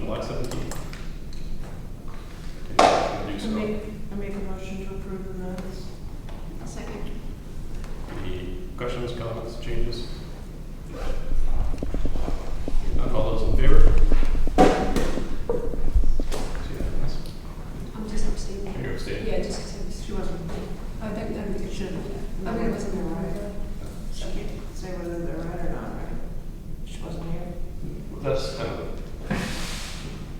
July 17th. Do so. I make a motion to approve the minutes. I'll second. Any questions, comments, changes? Not all those in favor? It's unanimous. I'm just abstaining. You're abstaining? Yeah, just because She wasn't. I think it should. No, I mean, it wasn't they're right. right. She can't say whether they're right or not right. She wasn't here. Well, that's kind of a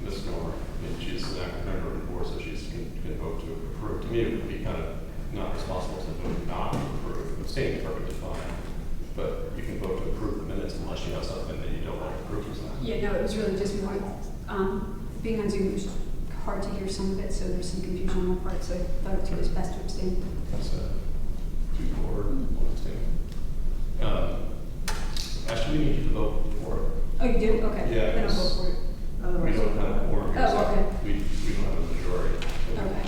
misnomer. I mean, she's an active member of the board, so she can vote to approve. To me, it would be kind of not responsible to vote not to approve. Abstaining is perfectly fine, but you can vote to approve the minutes unless you have something that you don't want to approve. Yeah, no, it was really just more, being on Zoom, it was hard to hear some of it, so there's some confusion on my part, so I thought it was best to abstain. That's 2 for, 1 abstain. Actually, we need you to vote for it. Oh, you do? Okay. Yeah, Then I'll vote for it. We Otherwise. don't have a quorum here, Oh, so okay. we don't have a majority. Okay.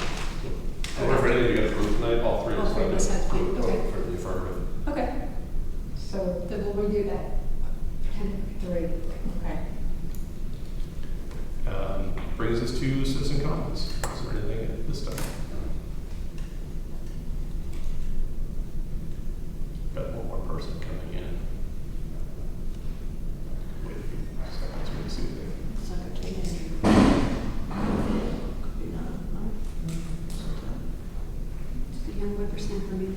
So whatever anything you got approved tonight, all three of All us three of us had to be, vote okay. for the affirmative. Okay. So Then we'll redo that. 3, okay. Brings us to citizen comments. Is there anything at this time? Got one more person coming in. Wait a few seconds for me to see anything. It's like a teenager. Could be not, no? Just a young whippersnapper, maybe.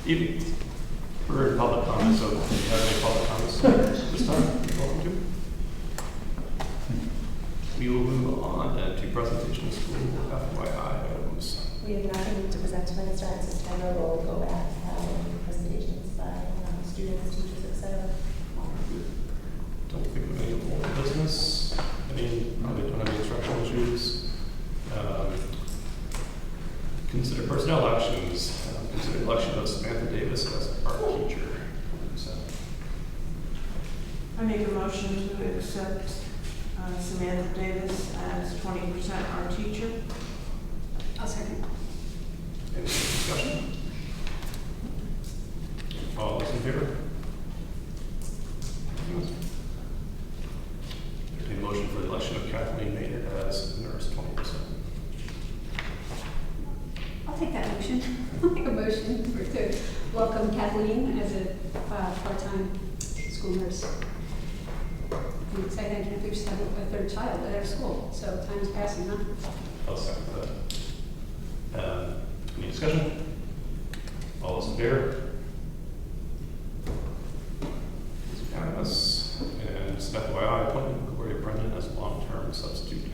Evening. We're in public comments, so if you have any public comments this time, you're welcome to. We will move on then to presentation of school FYI items. We have nothing to present tonight, it's starting September, we'll go back to having presentations by students, teachers, etc. Don't think of any old business. Probably don't have any instructional issues. Consider personnel actions. Consider election of Samantha Davis as art teacher. So, I make a motion to accept Samantha Davis as 20% our teacher. I'll second. any discussion? All those in favor? Entertain a motion for the election of Kathleen Maynard as nurse 20%. I'll take that motion. I'll make a motion to welcome Kathleen as a part-time school nurse. I'm excited, I can't believe she's having a third child at our school, so time's passing, huh? I'll second that. Any discussion? All those in favor? It's unanimous. And just FYI, appointment of Gloria Brennan as long-term substitute.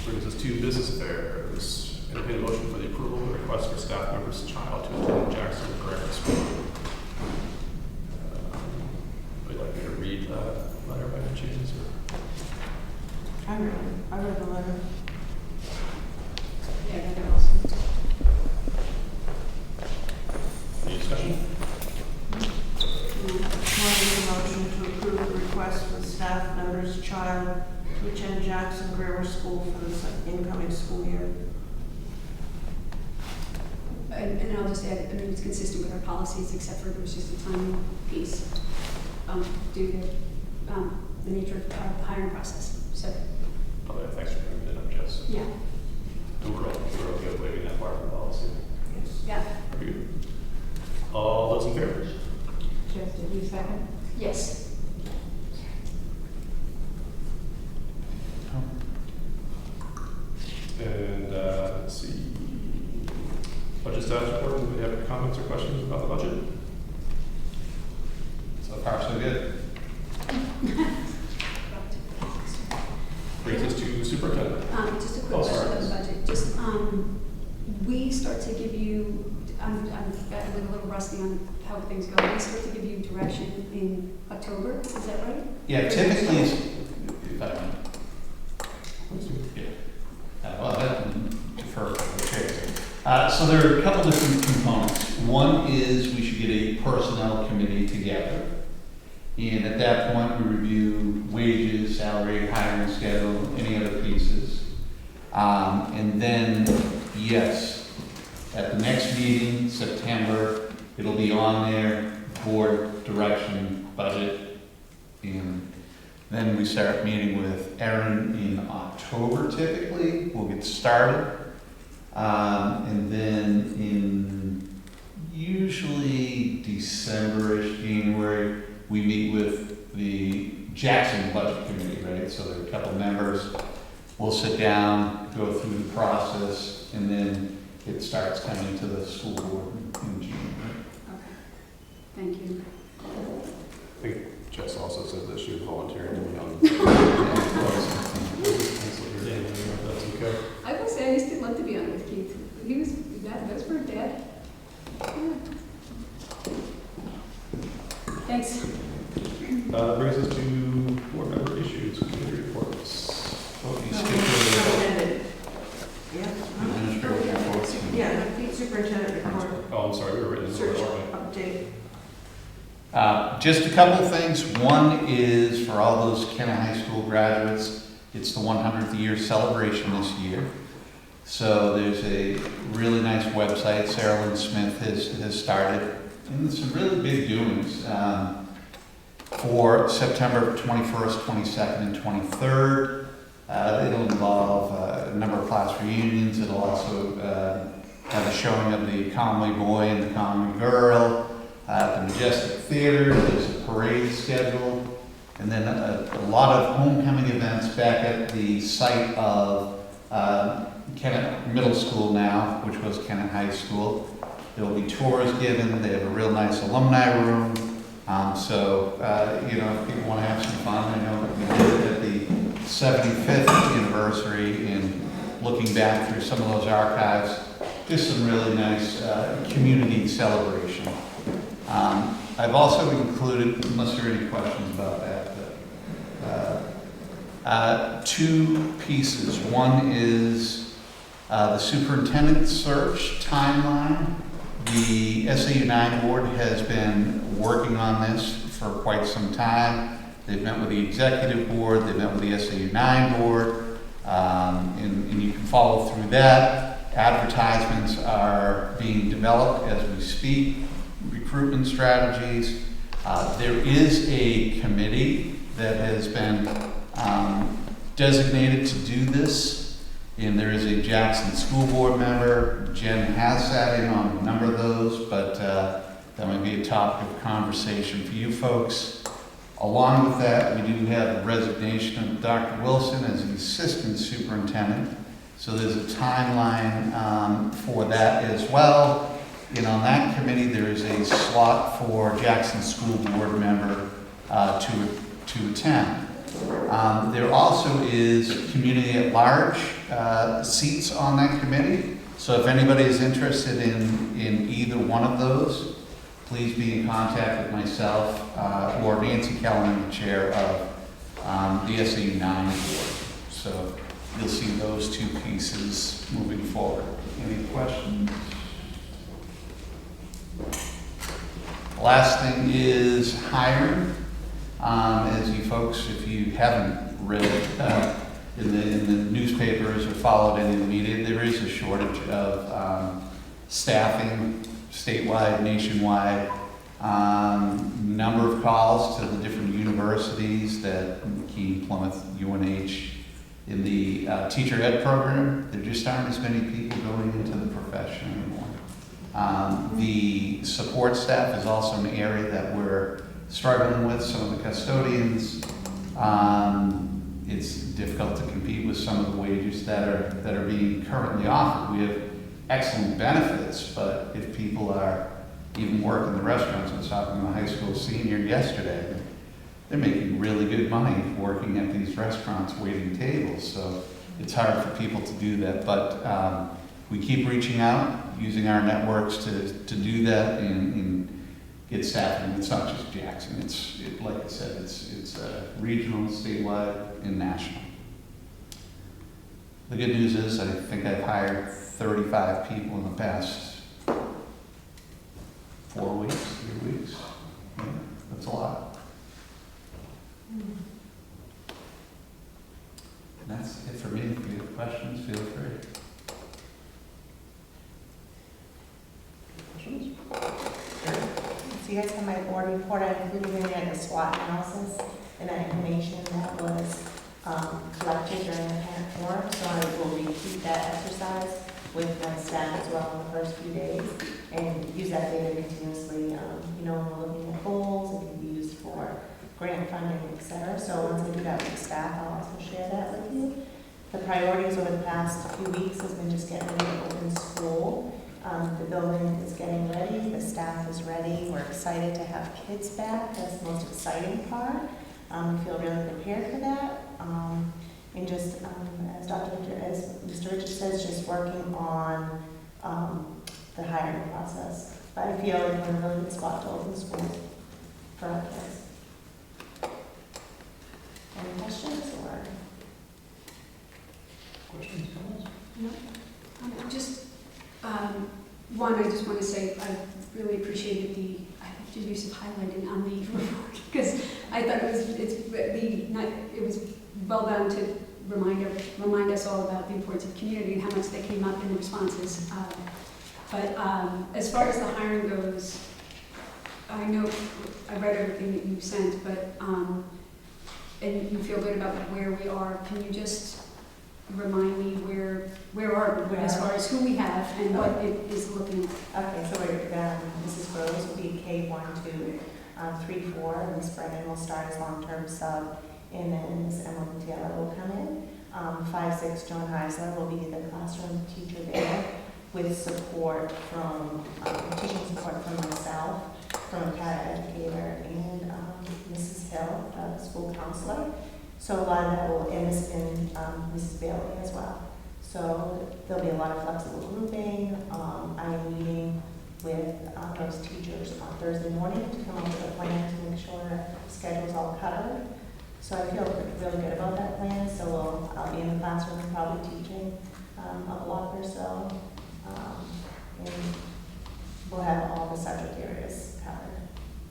Brings us to business affairs. Entertain a motion for the approval of the request for staff member's child to attend Jackson Grammar School. Would you like me to read that letter by any chance? Or? I read the letter. Yeah, they're awesome. Any discussion? I make a motion to approve the request for the staff member's child to attend Jackson Grammar School for the incoming school year. And I'll just add, I mean, it's consistent with our policies, except for there was just a timing piece due to the nature of the hiring process. So, Oh, yeah, thanks for bringing that up, Jess. yeah, And we're okay with waiving that part of the policy. Yes. yeah, Are you? All those in favor? Jess, did you second? yes. And let's see. Budget status report. Do we have any comments or questions about the budget? So far, so good. Brings us to superintendent. Just a quick Oh, question sorry. about the budget. Just, we start to give you, I'm a little rusty on how things go. We start to give you direction in October, is that right? Yeah, typically, it's, if I can, Please do. yeah. Well, I can defer to the chair. So there are a couple different components. One is we should get a personnel committee together. And at that point, we review wages, salary, hiring schedule, any other pieces. And then, yes, at the next meeting, September, It'll be on there, board direction, budget, and then we start meeting with Erin in October typically. We'll get started. And then in usually December-ish, January, we meet with the Jackson Budget Committee, right? So there are a couple members. We'll sit down, go through the process, and then it starts coming to the school board in January. Okay, thank you. I think Jess also said that she was volunteering to be on. That's okay. I will say I used to love to be on it with Keith. He was, that's for Dad. Yeah. Thanks. That brings us to board member issues, committee reports. Oh, you No, skipped over Superintendent. Yeah. the administrative reports. Yeah, the superintendent report, Oh, I'm sorry, we were written in search order, aren't update. Just a couple of things. One is for all those Kennet High School graduates, it's the 100th year celebration this year. So there's a really nice website Sarah Lynn Smith has started, and some really big doings for September 21st, 22nd, and 23rd. It'll involve a number of class reunions. It'll also have a showing of the Conway Boy and the Conway Girl. At the Majestic Theater, there's a parade scheduled, and then a lot of homecoming events back at the site of Kennet Middle School now, which was Kennet High School. There will be tours given. They have a real nice alumni room. So, if people want to have some fun, I know we did it at the 75th anniversary, and looking back through some of those archives, just some really nice community celebration. I've also included, unless there are any questions about that, two pieces. One is the superintendent search timeline. The SAU 9 board has been working on this for quite some time. They've met with the executive board, they've met with the SAU 9 board, and you can follow through that. Advertisements are being developed as we speak. Recruitment strategies. There is a committee that has been designated to do this, and there is a Jackson School Board member. Jen has sat in on a number of those, but that might be a topic of conversation for you folks. Along with that, we do have the resignation of Dr. Wilson as the assistant superintendent, so there's a timeline for that as well. And on that committee, there is a slot for Jackson School Board member to attend. There also is community at large seats on that committee. So if anybody is interested in either one of those, please be in contact with myself or Nancy Kellerman, the chair of the SAU 9 board. So you'll see those two pieces moving forward. Any questions? Last thing is hiring. As you folks, if you haven't read in the newspapers or followed any of the media, there is a shortage of staffing statewide, nationwide. Number of calls to the different universities that Keene, Plymouth, UNH, in the teacher ed program, there just aren't as many people going into the profession anymore. The support staff is also an area that we're struggling with. Some of the custodians, it's difficult to compete with some of the wages that are being currently offered. We have excellent benefits, but if people are even working the restaurants, I was talking to a high school senior yesterday, they're making really good money working at these restaurants, waiting tables. So it's hard for people to do that, but we keep reaching out, using our networks to do that and get staffing. It's not just Jackson. Like I said, it's regional, statewide, and national. The good news is I think I've hired 35 people in the past 4 weeks, 3 weeks. Yeah, that's a lot. And that's it for me. If you have questions, feel free. Questions? you guys have my board report, I included in there the SWOT analysis and that information that was collected during the parent forum, so I will repeat that exercise with my staff as well in the first few days, and use that data continuously, when we're looking at goals, it can be used for grant funding, et cetera. So once I do that with the staff, I'll also share that with you. The priorities over the past few weeks has been just getting ready to open school. The building is getting ready, the staff is ready, we're excited to have kids back, that's the most exciting part. We feel really prepared for that. And just, as Mr. Richards says, just working on the hiring process. But I feel like we're in a really good spot to open school for our kids. Any questions or? Questions, comments? Just, one, I just want to say I really appreciated the use of highlighting on the report, because I thought it was well done to remind us all about the importance of community and how much they came up in the responses. But as far as the hiring goes, I know I read everything that you sent, but and you feel good about where we are. Can you just remind me where are we as far as who we have and what it is looking like? Okay, so Mrs. Rose will be K1, 2, 3, 4, and Ms. Brennan will start as long-term sub, and then Ms. Emma Gutierrez will come in. 5, 6, Joan Heisler will be the classroom teacher there with support from, teaching support from myself, from a para-educator, and Mrs. Hill, school counselor. So a lot of that will, and Mrs. Bailey as well. So there'll be a lot of flexible grouping. I am meeting with those teachers on Thursday morning to come up with a plan to make sure that the schedule's all covered. So I feel really good about that plan. So I'll be in the classroom probably teaching a block or so. And we'll have all the subject areas covered.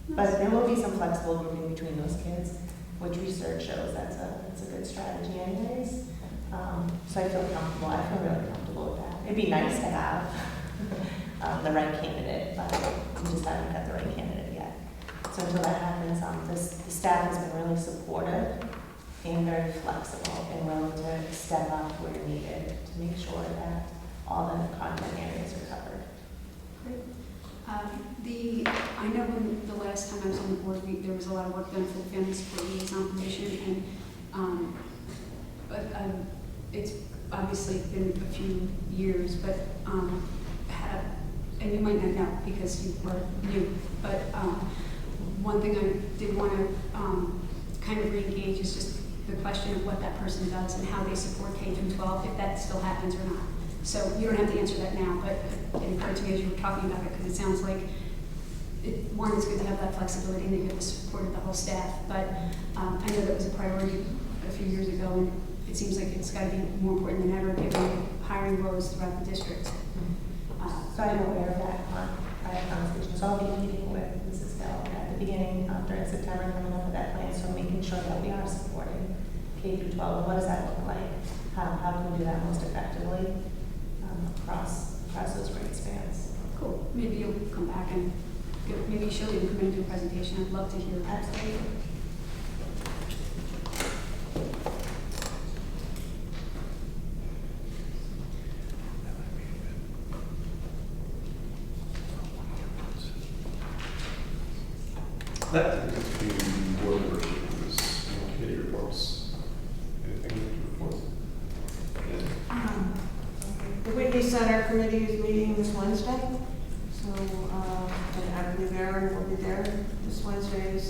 But there will be some flexible grouping between those kids, which research shows that's a good strategy anyways. So I feel comfortable, I feel really comfortable with that. It'd be nice to have the right candidate, but we just haven't got the right candidate yet. So until that happens, the staff has been really supportive and very flexible and willing to step up where needed to make sure that all the content areas are covered. Great. I know when the last time I was on the board, there was a lot of work done for the Family Support Liaison Commission, and it's obviously been a few years, but and you might not know because you are new, but one thing I did want to kind of re-engage is just the question of what that person does and how they support K through 12, if that still happens or not. So you don't have to answer that now, but it occurred to me as you were talking about it, because it sounds like, one, it's good to have that flexibility and to get the support of the whole staff, but I know that was a priority a few years ago, and it seems like it's got to be more important than ever given hiring woes throughout the district. So I'm aware of that. I had conversations. So I'll be meeting with Mrs. Bell at the beginning during September, coming up with that plan, so making sure that we are supporting K through 12. What does that look like? How can we do that most effectively across those grade spans? Cool. Maybe you'll come back and maybe Shirley will come in and do a presentation. I'd love to hear that. Absolutely. That tends to be board membership of this committee reports. Anything to report? The Whitney Center Committee is meeting this Wednesday, so and I believe Erin will be there. This Wednesday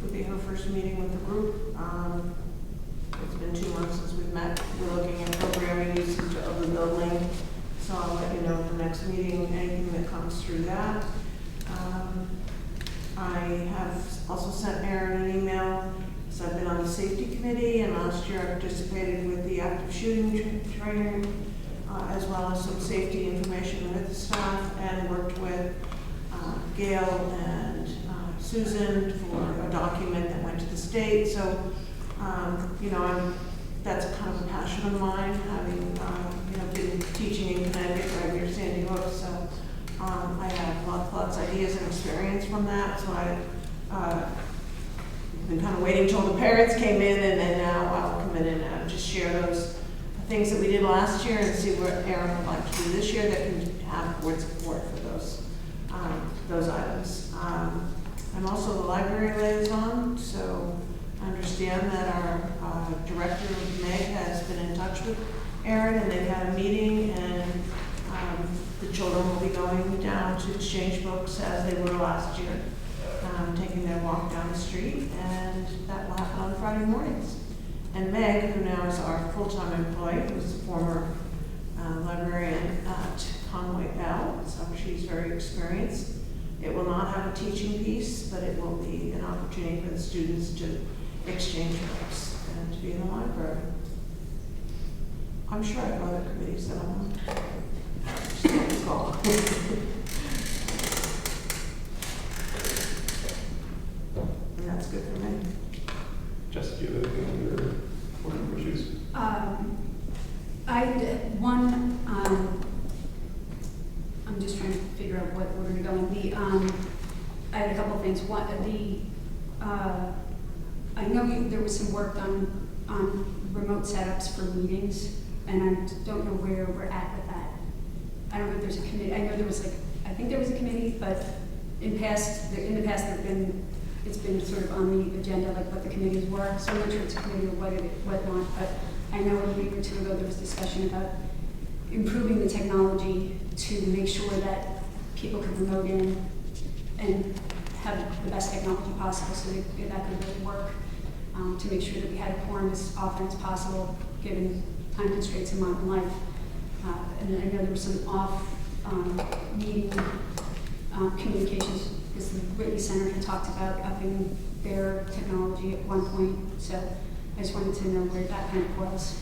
would be her first meeting with the group. It's been 2 months since we've met. We're looking at programming usage of the building, so I'll let you know at the next meeting anything that comes through that. I have also sent Erin an email. So I've been on the safety committee, and last year I participated with the active shooting training, as well as some safety information with the staff, and worked with Gail and Susan for a document that went to the state. So, that's kind of a passion of mine, having been teaching in Connecticut right near Sandy Hook. So I have lots of ideas and experience from that, so I've been kind of waiting till the parents came in, and then now I'll come in and just share those things that we did last year and see what Erin would like to do this year that can have board support for those items. I'm also the library liaison, so I understand that our director, Meg, has been in touch with Erin, and they've had a meeting, and the children will be going down to exchange books as they were last year, taking their walk down the street, and that will happen on Friday mornings. And Meg, who now is our full-time employee, who's a former librarian at Conway Bell, so she's very experienced. It will not have a teaching piece, but it will be an opportunity for the students to exchange books and to be in the library. I'm sure I have other committees that I'm on. Just don't recall. And that's good for me. Jessica, do you have anything on your board issues? I did one, I'm just trying to figure out what order to go in. I had a couple things. One, I know there was some work done on remote setups for meetings, and I don't know where we're at with that. I don't know if there's a committee. I know there was I think there was a committee, but in the past it's been sort of on the agenda, like what the committees were. So I'm not sure it's a committee or what not, but I know a week or two ago there was discussion about improving the technology to make sure that people could remote in and have the best technology possible so that could really work, to make sure that we had a quorum as often as possible, given time constraints in modern life. And then I know there was some off-meeting communications, because the Whitney Center had talked about upping their technology at one point, so I just wanted to know where that kind of was.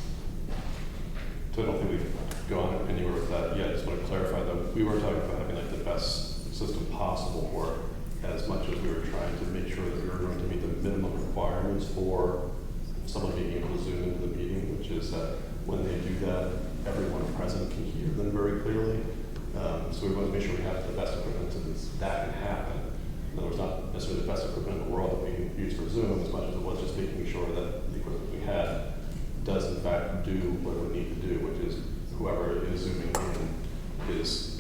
So I don't think we've gone anywhere with that yet. I just want to clarify that we were talking about having like the best system possible for it, as much as we were trying to make sure that we were going to meet the minimum requirements for someone being able to zoom into the meeting, which is that when they do that, everyone present can hear them very clearly. So we want to make sure we have the best equipment so that can happen. In other words, not necessarily the best equipment in the world that we can use for Zoom, as much as it was just making sure that the equipment we had does in fact do what it would need to do, which is whoever is zooming in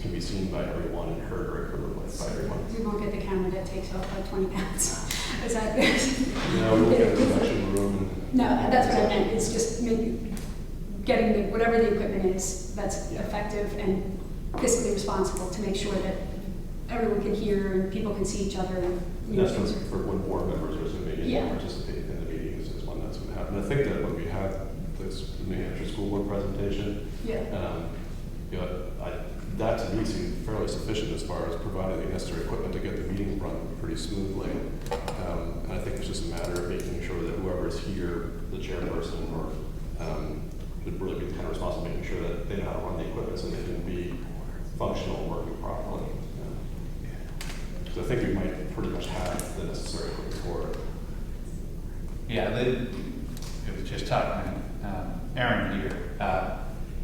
can be seen by everyone and heard very clearly by everyone. We won't get the camera that takes off like 20 pounds. Is that No, we won't get a production room. No, that's what I meant. It's just maybe getting whatever the equipment is that's effective and fiscally responsible to make sure that everyone can hear and people can see each other. And That's for when board members are zooming in Yeah. and participating in the meetings is when that's going to happen. I think that when we had this New Hampshire School Board presentation, Yeah. That to me seemed fairly sufficient as far as providing the necessary equipment to get the meeting run pretty smoothly. And I think it's just a matter of making sure that whoever is here, the chairperson, or would really be kind of responsible, making sure that they know how to run the equipment so they can be functional and working properly. So I think we might pretty much have the necessary equipment for it. Yeah, it was just talking to Erin here.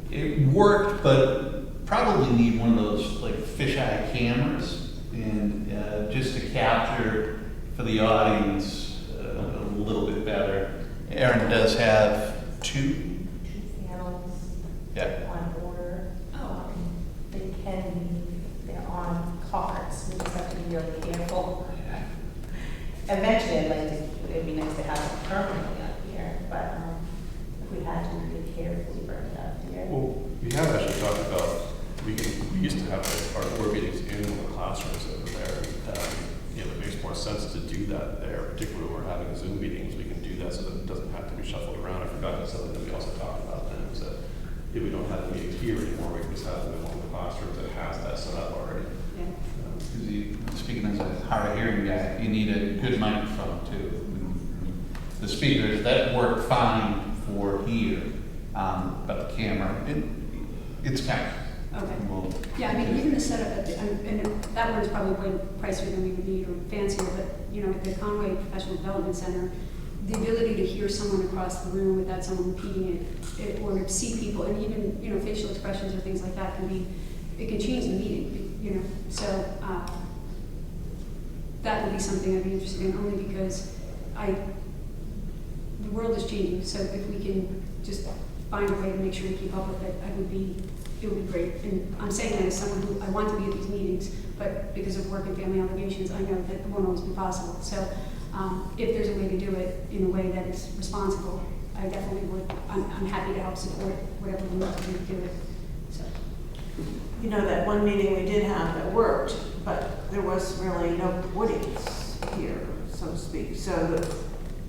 It worked, but probably need one of those like fisheye cameras, and just to capture for the audience a little bit better. Erin does have two. Panels. Yeah. On order. They're on cards. We just have to be really careful. Eventually, it'd be nice to have it permanently up here, but if we had to, we could carefully bring it up here. Well, we have actually talked about, we used to have our board meetings in one of the classrooms over there. It makes more sense to do that there, particularly when we're having Zoom meetings. We can do that so that it doesn't have to be shuffled around. I forgot that's something that we also talked about then, is that if we don't have the meetings here anymore, we can just have them in one of the classrooms that has that set up already. Speaking as a hard of hearing guy, you need a good microphone too. The speakers, that work fine for here, but the camera, it's kind of. Okay. Well, Yeah, I mean, even the setup, and that one's probably way pricier than we would need or fancier, but, at the Conway Professional Development Center, the ability to hear someone across the room without someone repeating it, or see people, and even, facial expressions or things like that it can change the meeting. you know, so, that would be something I'd be interested in, only because the world is changing, so if we can just find a way to make sure we keep up with it, it would be great. And I'm saying that as someone who, I want to be at these meetings, but because of work and family obligations, I know that it won't always be possible. So if there's a way to do it in a way that is responsible, I definitely would, I'm happy to help support whatever we need to do to do it. So. You know, that one meeting we did have that worked, but there was really no audience here, so to speak. So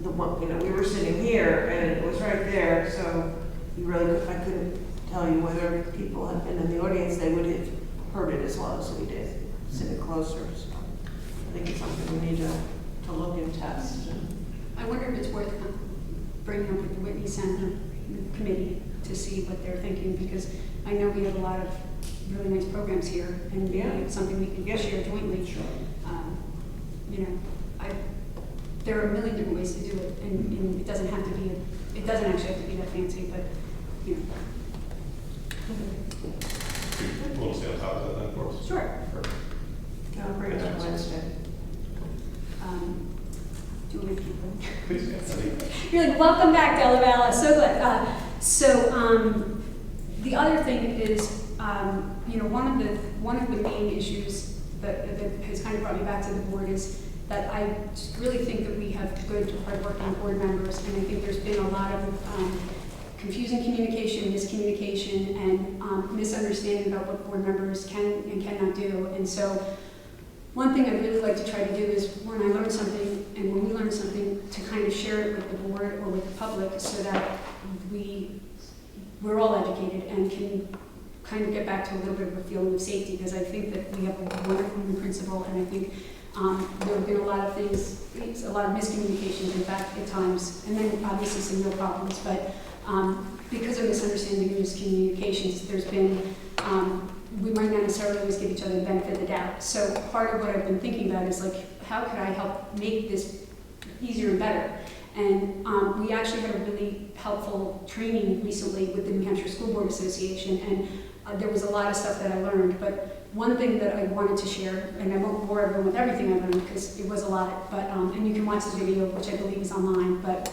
the one, you know, we were sitting here and it was right there, so you really, I couldn't tell you whether people had been in the audience, they would have heard it as well as we did, sitting closer. So I think it's something we need to look and test. I wonder if it's worth bringing up with the Whitney Center committee to see what they're thinking, because I know we have a lot of really nice programs here, and maybe it's something we can share jointly. Sure. You know, there are a million different ways to do it, and it doesn't have to be, it doesn't actually have to be that fancy, but, you know. We'll stay on top of that then, of course. Sure. I'll bring it up Wednesday. Do you want me to keep going? Please, yes. You're like, welcome back, Della Valle. So glad. The other thing is, you know, one of the main issues that has kind of brought me back to the board is that I just really think that we have good, hardworking board members, and I think there's been a lot of confusing communication, miscommunication, and misunderstanding about what board members can and cannot do. And so, one thing I'd really like to try to do is when I learn something, and when we learn something, to kind of share it with the board or with the public, so that we're all educated and can kind of get back to a little bit of a feeling of safety, because I think that we have a wonderful new principal, and I think there have been a lot of things, a lot of miscommunications, in fact, at times, and then obviously some real problems, but because of misunderstanding and miscommunications, there's been, we might not necessarily always give each other the benefit of the doubt. So part of what I've been thinking about is, like, how could I help make this easier and better? And we actually had a really helpful training recently with the New Hampshire School Board Association, and there was a lot of stuff that I learned. But one thing that I wanted to share, and I won't bore everyone with everything I learned because it was a lot, but and you can watch the video, which I believe is online. But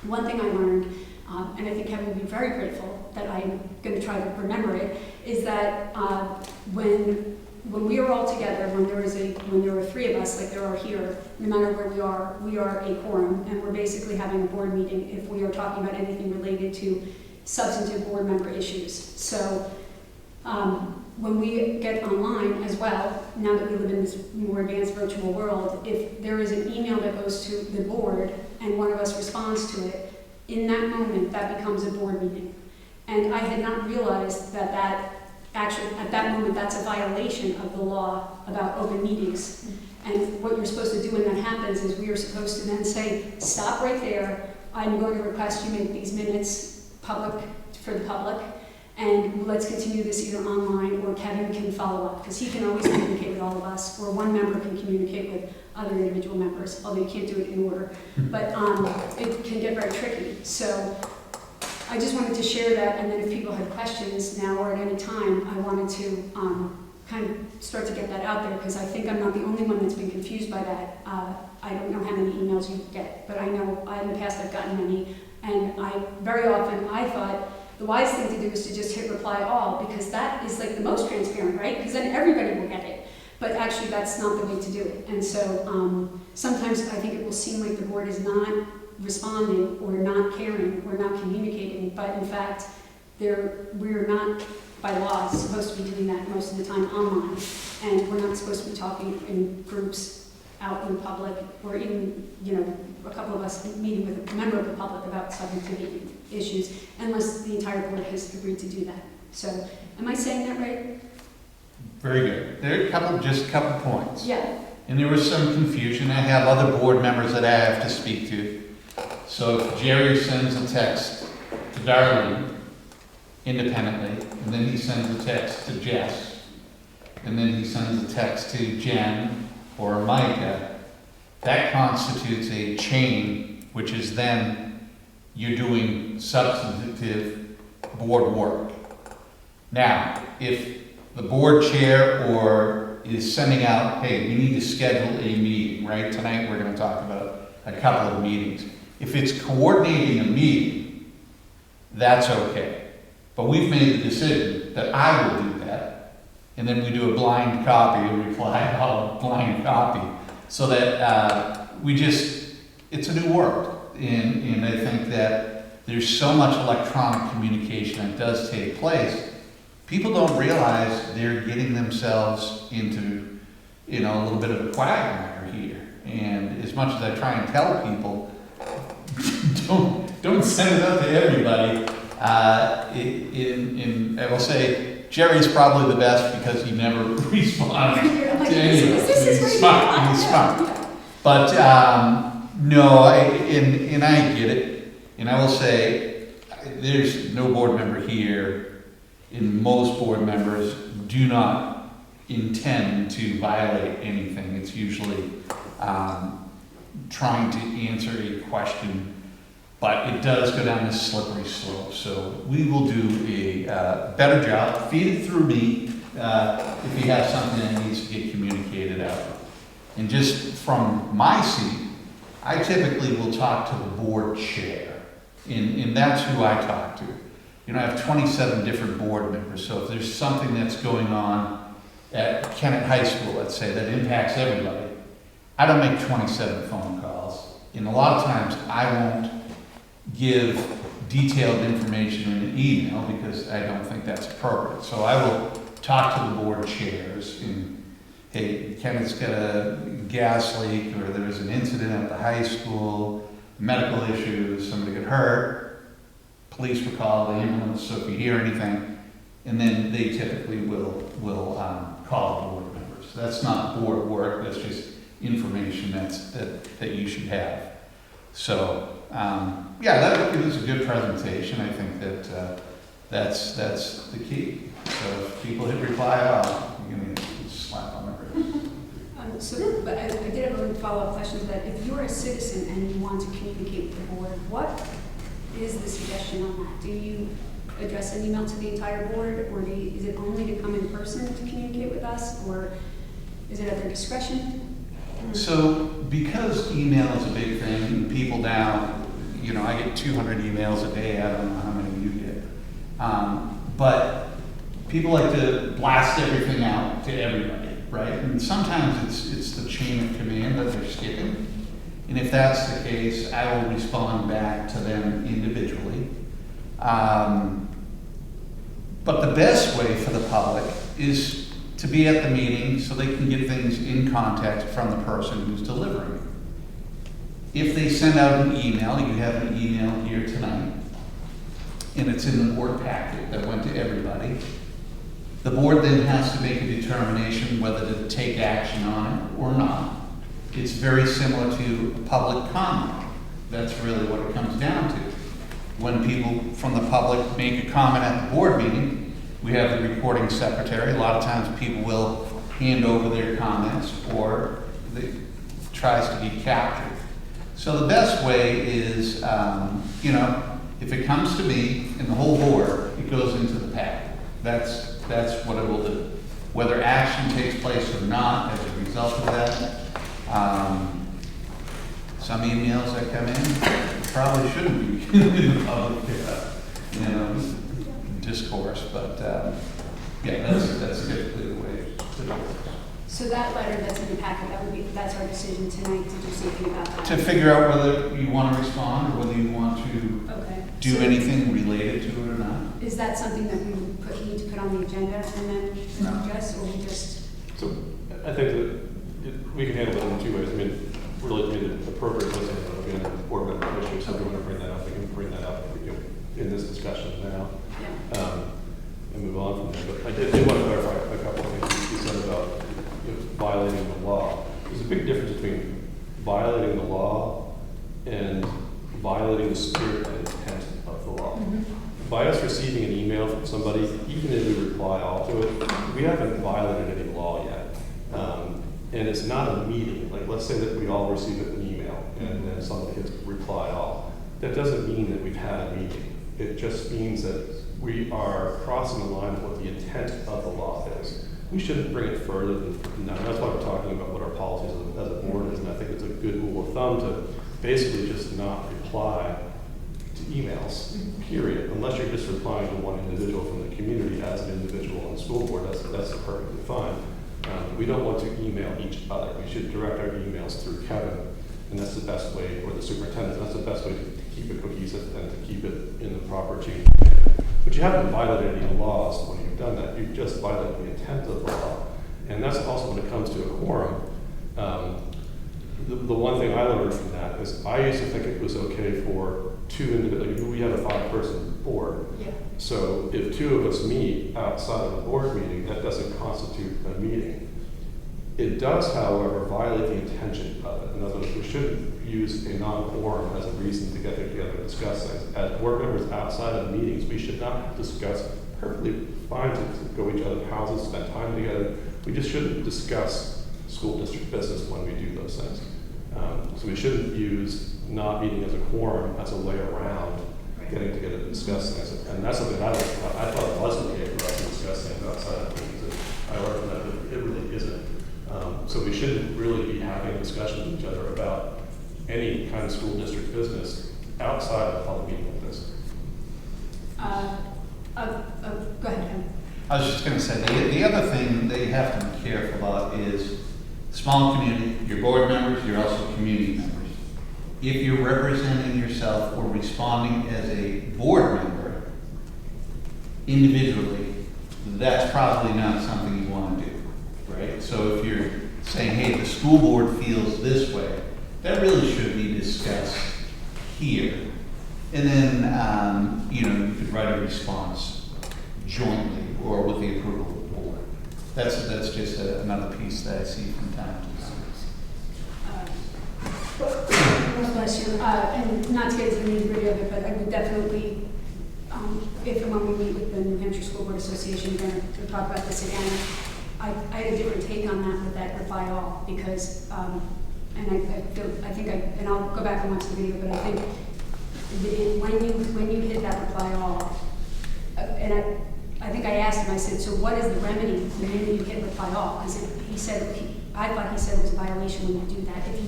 one thing I learned, and I think Kevin will be very grateful that I'm going to try to remember it, is that when we are all together, when there are three of us, like there are here, no matter where we are a quorum, and we're basically having a board meeting if we are talking about anything related to substantive board member issues. So when we get online as well, now that we live in this more advanced virtual world, if there is an email that goes to the board and one of us responds to it, in that moment, that becomes a board meeting. And I had not realized that actually, at that moment, that's a violation of the law about open meetings. And what you're supposed to do when that happens is we are supposed to then say, stop right there. I'm going to request you make these minutes public for the public. And let's continue this either online, or Kevin can follow up, because he can always communicate with all of us, or one member can communicate with other individual members, although you can't do it in order. But it can get very tricky. So I just wanted to share that, and then if people had questions now or at any time, I wanted to kind of start to get that out there, because I think I'm not the only one that's been confused by that. I don't know how many emails you get, but I know in the past I've gotten many, and very often I thought the wise thing to do is to just hit reply all, because that is like the most transparent, right? Because then everybody will get it. But actually that's not the way to do it. And so sometimes I think it will seem like the board is not responding or not caring or not communicating, but in fact we're not by law supposed to be doing that most of the time online, and we're not supposed to be talking in groups out in public, or even, you know, a couple of us meeting with a member of the public about substantive issues, unless the entire board has agreed to do that. So am I saying that right? Very good. There are a couple points. Yeah. And there was some confusion. I have other board members that I have to speak to. So if Jerry sends a text to Darlene independently, and then he sends a text to Jess, and then he sends a text to Jen or Micah, that constitutes a chain, which is then you're doing substantive board work. Now, if the board chair or is sending out, hey, we need to schedule a meeting, right? Tonight, we're gonna talk about a couple of meetings. If it's coordinating a meeting, that's okay. But we've made the decision that I will do that, and then we do a blind copy, a reply all blind copy, so that it's a new world. And I think that there's so much electronic communication that does take place. People don't realize they're getting themselves into, a little bit of a quagmire here. And as much as I try and tell people, don't send it out to everybody. I will say, Jerry's probably the best because he never responds to anyone. He's smart. But no, and I get it. And I will say, there's no board member here, and most board members do not intend to violate anything. It's usually trying to answer a question, but it does go down this slippery slope. So we will do a better job. Feed it through me if you have something that needs to get communicated out. And just from my seat, I typically will talk to the board chair, and that's who I talk to. I have 27 different board members, so if there's something that's going on at Kennett High School, let's say, that impacts everybody, I don't make 27 phone calls. And a lot of times, I won't give detailed information in an email because I don't think that's appropriate. So I will talk to the board chairs and, hey, Kennett's got a gas leak, or there was an incident at the high school, medical issues, somebody got hurt, police will call the ambulance, so if you hear anything, and then they typically will call the board members. That's not board work, that's just information that you should have. So, that was a good presentation. I think that that's the key. So if people hit reply all, you're going to slap on the wrist. But I did have a follow-up question to that. If you're a citizen and you want to communicate with the board, what is the suggestion on that? Do you address an email to the entire board, or is it only to come in person to communicate with us, or is it at their discretion? So because email is a big thing, and people now, I get 200 emails a day. I don't know how many you get. But people like to blast everything out to everybody, right? And sometimes it's the chain of command that they're skipping. And if that's the case, I will respond back to them individually. But the best way for the public is to be at the meeting so they can get things in context from the person who's delivering it. If they send out an email, you have an email here tonight, and it's in the board packet that went to everybody, the board then has to make a determination whether to take action on it or not. It's very similar to a public comment. That's really what it comes down to. When people from the public make a comment at the board meeting, we have the recording secretary. A lot of times people will hand over their comments, or it tries to be captured. So the best way is, if it comes to me and the whole board, it goes into the packet. That's what it will do. Whether action takes place or not as a result of that, some emails that come in probably shouldn't be in the public discourse, but that's typically the way it works. So that letter that's in the packet, that's our decision tonight to do something about that? To figure out whether you want to respond or whether you want to do anything related to it or not. Is that something that we would need to put on the agenda and then address, or we just? So I think that we can handle it in two ways. I mean, really, the appropriate place to be a board member issue. So if we want to bring that up, we can bring that up in this discussion now, and move on from there. But I did want to clarify a couple of things you said about violating the law. There's a big difference between violating the law and violating the spirit and intent of the law. Mm-hmm. By us receiving an email from somebody, even if we reply all to it, we haven't violated any law yet. And it's not a meeting. Like, let's say that we all receive an email and then somebody hits reply all. That doesn't mean that we've had a meeting. It just means that we are crossing the line of what the intent of the law is. We shouldn't bring it further than that. That's why we're talking about what our policies as a board is, and I think it's a good rule of thumb to basically just not reply to emails, period, unless you're just replying to one individual from the community as an individual on the school board. That's perfectly fine. We don't want to email each other. We should direct our emails through Kevin, and that's the best way, or the superintendent, that's the best way to keep it cohesive and to keep it in the proper chain. But you haven't violated any laws when you've done that. You've just violated the intent of the law. And that's also when it comes to a quorum. The one thing I learned from that is I used to think it was okay for two individuals. We had a 5-person board. Yeah. So if 2 of us meet outside of a board meeting, that doesn't constitute a meeting. It does, however, violate the intention of it. In other words, we shouldn't use a non-quorum as a reason to get together and discuss things. As board members outside of meetings, we should not discuss, perfectly fine to go to each other's houses, spend time together. We just shouldn't discuss school district business when we do those things. So we shouldn't use not meeting as a quorum as a way around getting together to discuss things. And that's something I thought it was okay for us to discuss things outside of meetings. And I learned from that it really isn't. So we shouldn't really be having a discussion with each other about any kind of school district business outside of a public meeting like this. Go ahead, Ken. I was just going to say, the other thing that you have to be careful about is small community, your board members, you're also community members. If you're representing yourself or responding as a board member individually, that's probably not something you want to do, right? So if you're saying, hey, the school board feels this way, that really should be discussed here. And then, you could write a response jointly or with the approval of the board. That's just another piece that I see from time to time. Bless you. And not to get into the nitty-gritty of it, but I would definitely, if and when we meet with the New Hampshire School Board Association, we're going to talk about this again. I had a different take on that with that reply all because, and and I'll go back and watch the video, but I think when you hit that reply all, and I think I asked him, I said, so what is the remedy the minute you hit reply all? Because I thought he said it was a violation when you do that. If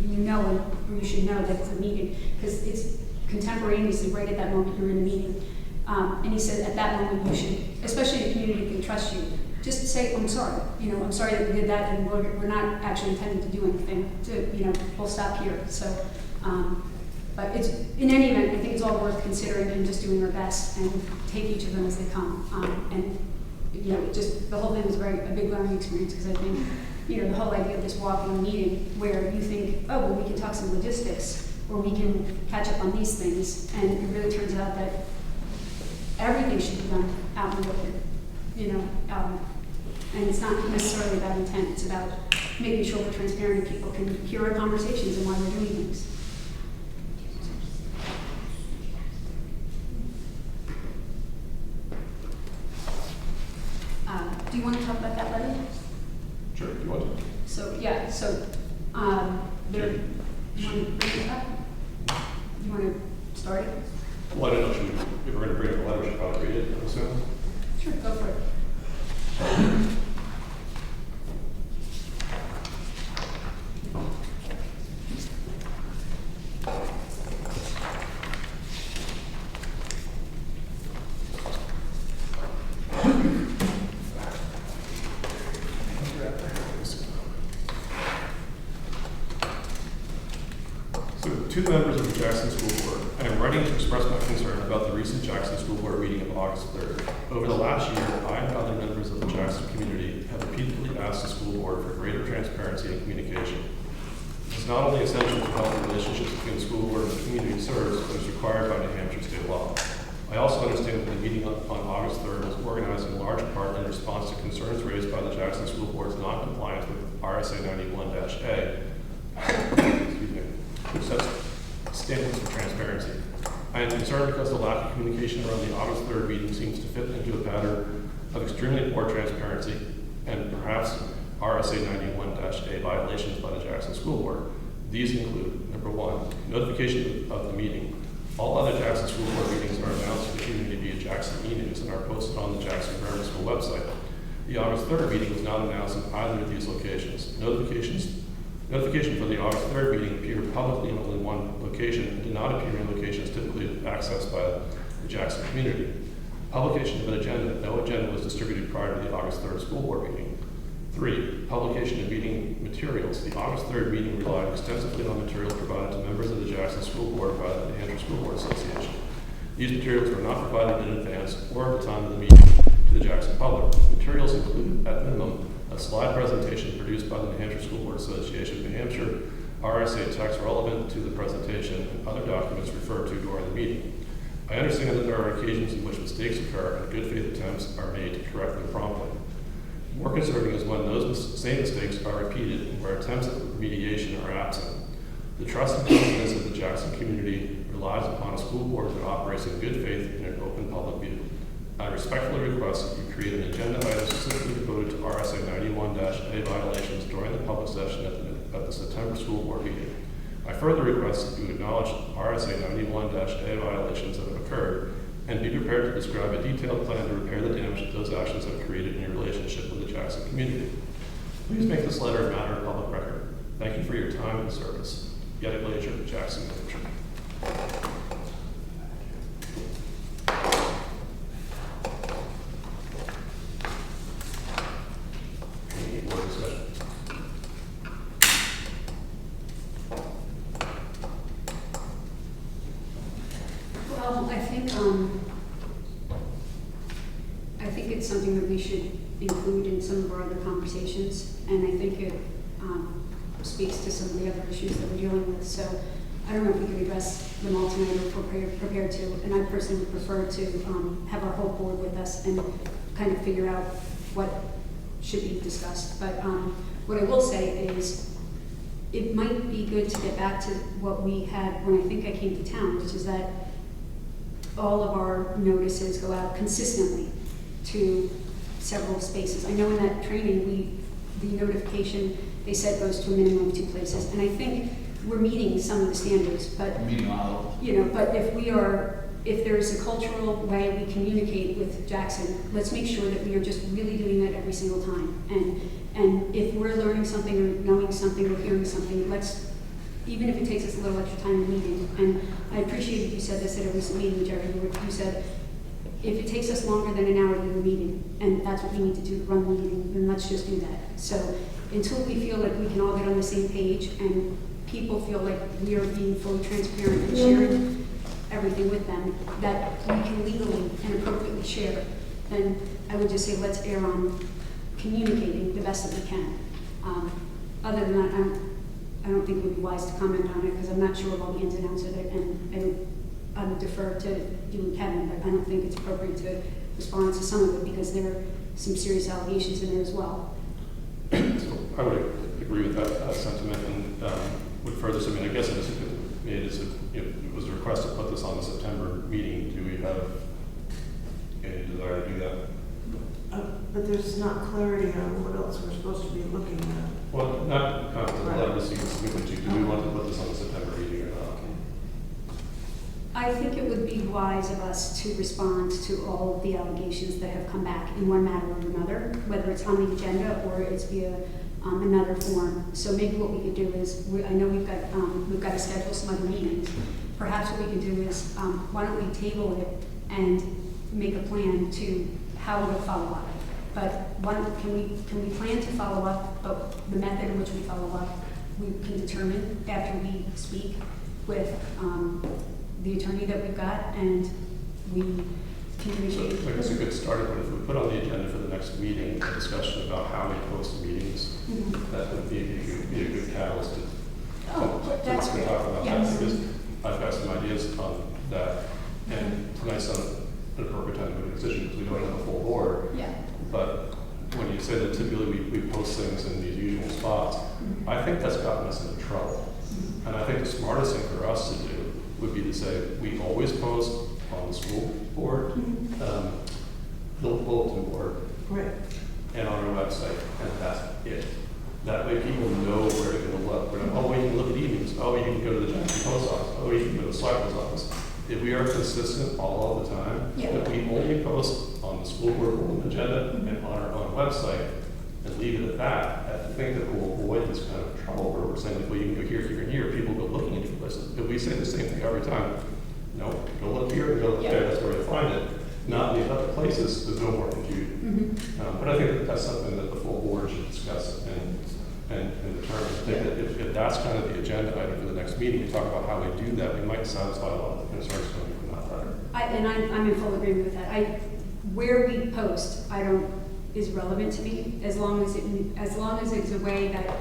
you know, or you should know that it's a meeting, because it's contemporaneously right at that moment you're in a meeting. And he said at that moment you should, especially if the community can trust you, just say, I'm sorry. I'm sorry that we did that, and we're not actually intending to do anything. We'll stop here. So, but it's in any event, I think it's all worth considering and just doing our best and take each of them as they come. Just the whole thing was a big learning experience because I think, the whole idea of this walking meeting where you think, oh, well, we can talk some logistics or we can catch up on these things, and it really turns out that everything should be done out in the open, and it's not necessarily about intent, it's about making sure we're transparent and people can hear our conversations and why we're doing things. Do you want to talk about that letter? Sure, if you want to. So, yeah, you want to bring it up? You want to start it? Well, I don't know, if we're going to bring up the letter, we should probably read it, I'm assuming. Sure, go for it. To the members of the Jackson School Board, I am writing to express my concern about the recent Jackson School Board meeting of August 3rd. Over the last year, I and other members of the Jackson community have repeatedly asked the school board for greater transparency and communication. It's not only essential to healthy relationships between the school board and the community it serves, but it's required by New Hampshire state law. I also understand that the meeting on August 3rd was organized in large part in response to concerns raised by the Jackson School Board's non-compliance with RSA 91-A, which sets standards for transparency. I am concerned because the lack of communication around the August 3rd meeting seems to fit into a pattern of extremely poor transparency and perhaps RSA 91-A violations by the Jackson School Board. These include, number one, notification of the meeting All other Jackson School Board meetings are announced to the community via Jackson e-news and are posted on the Jackson Grammar School website. The August 3rd meeting was not announced in either of these locations. Notification for the August 3rd meeting appeared publicly in only one location and did not appear in locations typically accessed by the Jackson community. Publication of an agenda. No agenda was distributed prior to the August 3rd school board meeting. 3. Publication of meeting materials. The August 3rd meeting relied extensively on materials provided to members of the Jackson School Board by the New Hampshire School Board Association. These materials were not provided in advance or at the time of the meeting to the Jackson public. Materials included, at minimum, a slide presentation produced by the New Hampshire School Board Association of New Hampshire, RSA text relevant to the presentation, and other documents referred to during the meeting. I understand that there are occasions in which mistakes occur and good faith attempts are made to correct them promptly. More concerning is when those same mistakes are repeated and where attempts at remediation are absent. The trust and confidence of the Jackson community relies upon a school board that operates in good faith in an open public view. I respectfully request that you create an agenda item specifically devoted to RSA 91-A violations during the public session at the September school board meeting. I further request that you acknowledge RSA 91-A violations that have occurred and be prepared to describe a detailed plan to repair the damage that those actions have created in your relationship with the Jackson community. Please make this letter a matter of public record. Thank you for your time and service. Yet Glazier, Jackson, New Hampshire. Any more discussion? Well, I think it's something that we should include in some of our other conversations, and I think it speaks to some of the other issues that we're dealing with. So I don't know if we can address them all tonight or if we're prepared to, and I personally would prefer to have our whole board with us and kind of figure out what should be discussed. But what I will say is it might be good to get back to what we had when I think I came to town, which is that all of our notices go out consistently to several spaces. I know in that training, the notification, they said goes to a minimum of 2 places. And I think we're meeting some of the standards, but, Meeting model. but if there's a cultural way we communicate with Jackson, let's make sure that we are just really doing that every single time. And if we're learning something or knowing something or hearing something, even if it takes us a little extra time in the meeting. And I appreciate that you said this at a recent meeting, Jerry, where you said, if it takes us longer than an hour to do the meeting, and that's what we need to do to run the meeting, then let's just do that. So until we feel like we can all get on the same page and people feel like we are being fully transparent and sharing everything with them that we can legally and appropriately share, then I would just say let's err on communicating the best that we can. Other than that, I don't think it would be wise to comment on it because I'm not sure of all the ins and outs of it, and I would defer to you and Kevin, but I don't think it's appropriate to respond to some of it because there are some serious allegations in there as well. So I would agree with that sentiment and would further submit, I guess it was a request to put this on the September meeting. Do we have any desire to do that? But there's not clarity on what else we're supposed to be looking at. Well, not the letter to see what you do. We want to put this on the September meeting or not? I think it would be wise of us to respond to all of the allegations that have come back in one matter or another, whether it's on the agenda or it's via another form. So maybe what we could do is, I know we've got to schedule some other meetings. Perhaps what we can do is, why don't we table it and make a plan to how we'll follow up. But can we plan to follow up, but the method in which we follow up, we can determine after we speak with the attorney that we've got and we communicate. So I guess a good starting point, if we put on the agenda for the next meeting a discussion about how we post meetings, that would be a good catalyst to That's great. talk about Yes. that, because I've got some ideas on that, and tonight's not an appropriate time to make a decision because we don't have a full board. Yeah. But when you say that typically we post things in these usual spots, I think that's gotten us into trouble. And I think the smartest thing for us to do would be to say, we always post on the school board, the bulletin board, Right. and on our website, and that's it. That way people know where to go look. Oh, you can look at evenings. Oh, you can go to the Jackson Post Office. Oh, you can go to the Selectman's office. if we are consistent all of the time, Yeah. if we only post on the school board bulletin agenda and on our own website and leave it at that, I think that we'll avoid this kind of trouble where we're saying, well, you can go here, here, and here, people go looking into places. If we say the same thing every time, no, go look here and go look there, that's where you'll find it. Not in the other places, there's no more confusion. But I think that that's something that the full board should discuss and determine. I think that if that's kind of the agenda item for the next meeting, you talk about how we do that, we might satisfy a lot of the concerns coming from that letter. I'm in full agreement with that. Where we post, is relevant to me, as long as it's a way that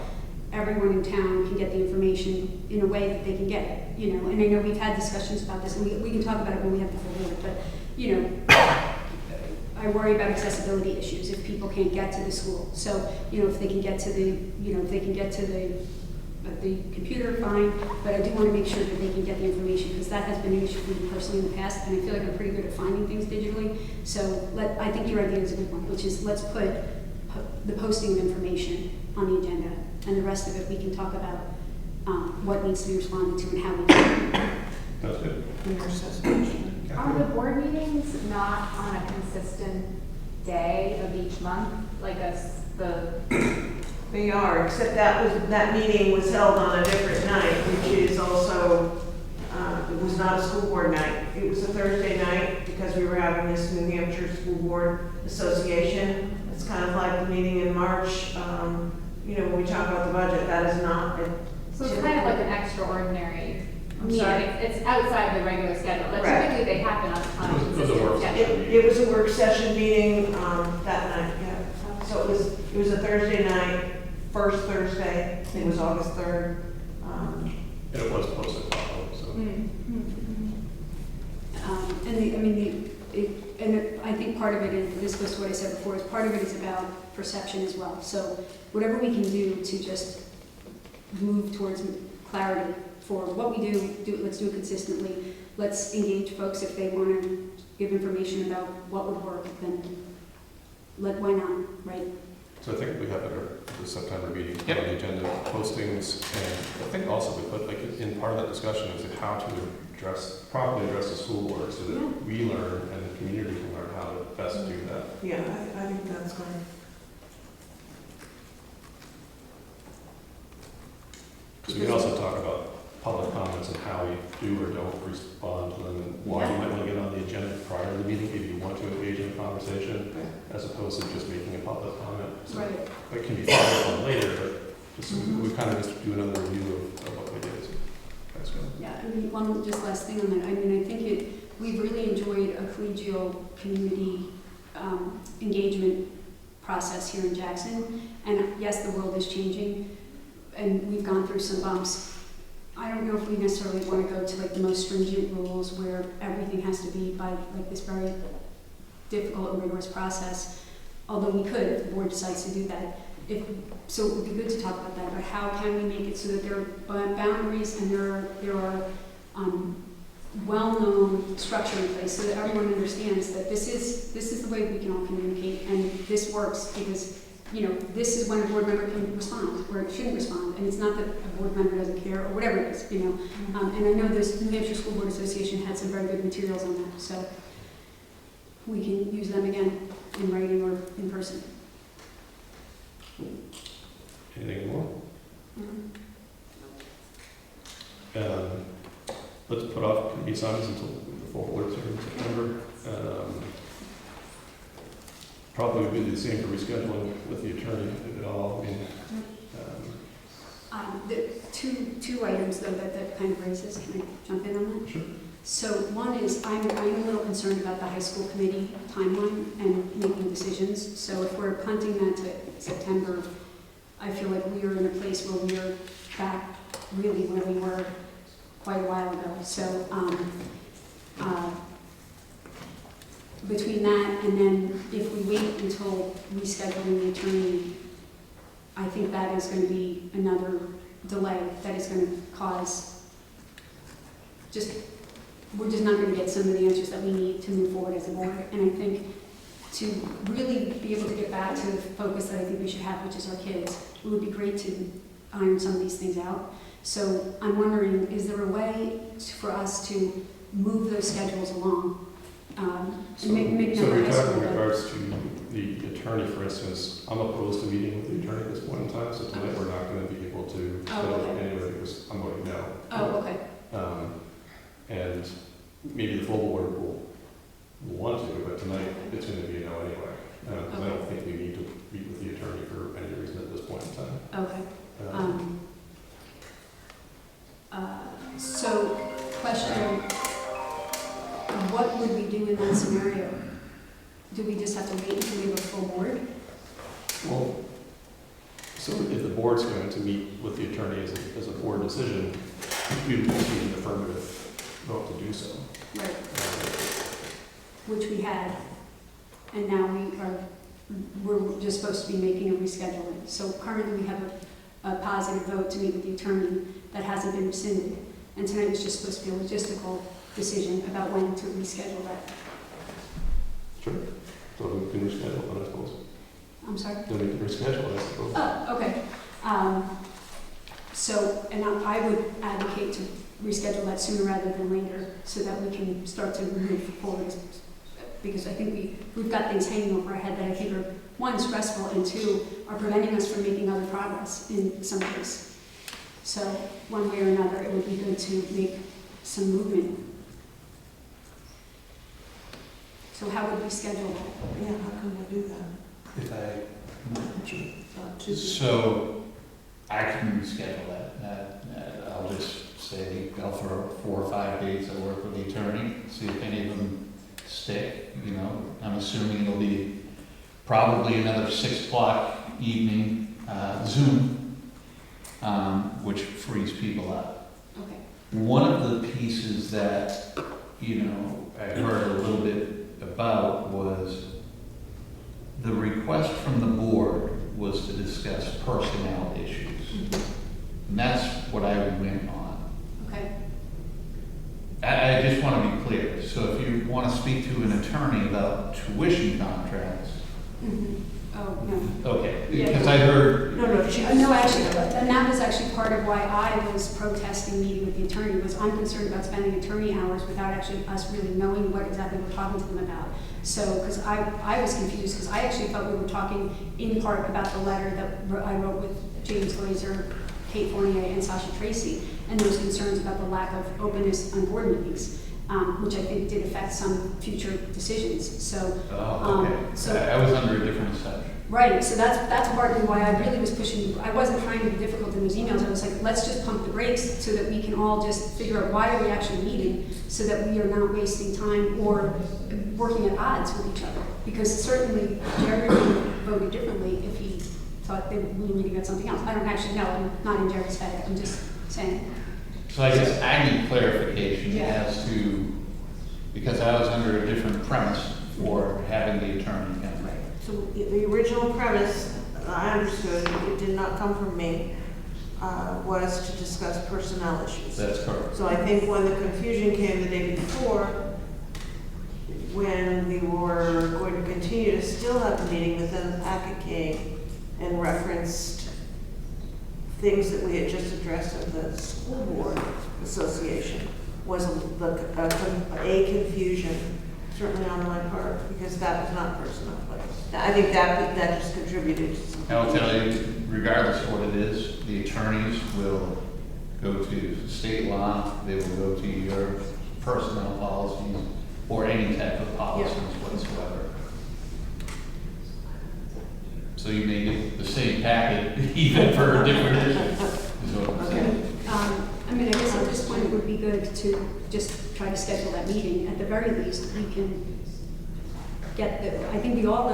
everyone in town can get the information in a way that they can get it, you know. And I know we've had discussions about this, and we can talk about it when we have the full board, but, you know, I worry about accessibility issues if people can't get to the school. So, you know, if they can get to the computer, fine, but I do want to make sure that they can get the information, because that has been an issue for me personally in the past, and I feel like I'm pretty good at finding things digitally. So I think your idea is a good one, which is let's put the posting of information on the agenda, and the rest of it we can talk about what needs to be responded to and how we do it. That's good. And your assessment. Are the board meetings not on a consistent day of each month, like They are, except that meeting was held on a different night, which is also, it was not a school board night. It was a Thursday night because we were having this New Hampshire School Board Association. It's kind of like the meeting in March, you know, when we talk about the budget, that is not. So it's kind of like an extraordinary, I'm Yeah. sorry, it's outside the regular schedule, but Right. typically they happen on a It was a consistent work schedule. It was a work session meeting, that night, yeah. So it was a Thursday night, first Thursday, it was August 3rd. And it was posted properly, so. And I think part of it, and this goes to what I said before, is part of it is about perception as well. So whatever we can do to just move towards clarity for what we let's do it consistently. Let's engage folks if they want to give information about what would work, then why not, right? So I think we have the September meeting on Yep. the agenda, postings, and I think also we put, like, in part of that discussion is how to properly address the school board so that we learn and the community can learn how to best do that. Yeah, I think that's good. So we can also talk about public comments and how we do or don't respond to them, and why you might want to get on the agenda prior to the meeting if you want to engage in a conversation, as opposed to just making a public comment. So Right. it can be followed up later, but just, we kind of just do another review of what we did. So, that's good. Yeah, I mean, one just last thing on that. I mean, I think we've really enjoyed a collegial community engagement process here in Jackson. And yes, the world is changing, and we've gone through some bumps. I don't know if we necessarily want to go to like the most stringent rules where everything has to be by like this very difficult and rigorous process, although we could if the board decides to do that. So it would be good to talk about that, but how can we make it so that there are boundaries and there are well-known structure in place so that everyone understands that this is the way we can all communicate, and this works because, you know, this is when a board member can respond or shouldn't respond, and it's not that a board member doesn't care or whatever it is, you know. And I know this New Hampshire School Board Association had some very good materials on that, so we can use them again in writing or in person. Anything more? Let's put off committee assignments until the full board's here in September. Probably would be the same for rescheduling with the attorney, if at all. I mean, The two items though that kind of raises, can I jump in on that? Sure. So one is I'm a little concerned about the high school committee timeline and making decisions. So if we're punting that to September, I feel like we are in a place where we are back really where we were quite a while ago. So between that and then if we wait until rescheduling the attorney, I think that is going to be another delay that is going to cause we're just not going to get some of the answers that we need to move forward as a board. And I think to really be able to get back to the focus that I think we should have, which is our kids, it would be great to iron some of these things out. So I'm wondering, is there a way for us to move those schedules along. So And make so them we're high talking school in better. regards to the attorney, for instance, I'm opposed to meeting with the attorney at this point in time, so tonight we're not gonna be able to Oh, settle okay. anyway, because I'm voting no. Oh, okay. And maybe the full board will want to, but tonight it's gonna be a no anyway. Because I don't think we need to meet with the attorney for any reason at this point in time. Okay. Um, So, question, what would we do in that scenario? Do we just have to wait until we have a full board? Well, so if the board's going to meet with the attorney as a board decision, we would need an affirmative vote to do so. Right. Which we had, and now we're just supposed to be making a rescheduling. So currently we have a positive vote to meet with the attorney that hasn't been rescinded. And tonight it's just supposed to be a logistical decision about when to reschedule that. Sure. So we can reschedule it, I suppose. I'm sorry? Then we can reschedule it, I suppose. Oh, okay. So, and I would advocate to reschedule that sooner rather than later so that we can start to move forward. Because I think we've got things hanging over our head that I think are, one, stressful, and two, are preventing us from making other progress in some ways. So, one way or another, it would be good to make some movement. So how would we schedule that? Yeah, how can we do that? If I, To- so I can reschedule that. I'll just say, go for 4 or 5 days. I work with the attorney, see if any of them stick, you know. I'm assuming it'll be probably another 6 o'clock evening Zoom, which frees people up. Okay. One of the pieces that, you know, I heard a little bit about was the request from the board was to discuss personnel issues. And that's what I went on. Okay. I just want to be clear. So if you want to speak to an attorney about tuition contracts, Oh, no. okay, Yeah. because I heard, No, she. No, actually, and that was actually part of why I was protesting meeting with the attorney, was I'm concerned about spending attorney hours without actually us really knowing what exactly we're talking to them about. So, because I was confused, because I actually thought we were talking in part about the letter that I wrote with James Glazer, Kate Fournier, and Sasha Tracy, and those concerns about the lack of openness on board meetings, which I think did affect some future decisions. So, okay, so- I was under a different assumption. right, so that's partly why I really was pushing. I wasn't trying to be difficult in those emails. I was like, let's just pump the brakes so that we can all just figure out why are we actually meeting, so that we are not wasting time or working at odds with each other. Because certainly Jerry would have voted differently if he thought they we were meeting about something else. I don't actually know. I'm not in Jerry's head. I'm just saying. So I guess I need clarification Yeah. as to, because I was under a different premise for having the attorney come. So the original premise, I understood, it did not come from me, was to discuss personnel issues. That's correct. So I think when the confusion came the day before, when we were going to continue to still have the meeting, but then the packet came and referenced things that we had just addressed at the school board association, was a confusion, certainly on my part, because that was not personnel. I think that just contributed to some. I'll tell you, regardless of what it is, the attorneys will go to state law, they will go to your personnel policies, or any type of policies whatsoever. So you may get the same packet, even for a different issue, is what I'm saying. I mean, I guess at this point it would be good to just try to schedule that meeting. At the very least, we can get I think we all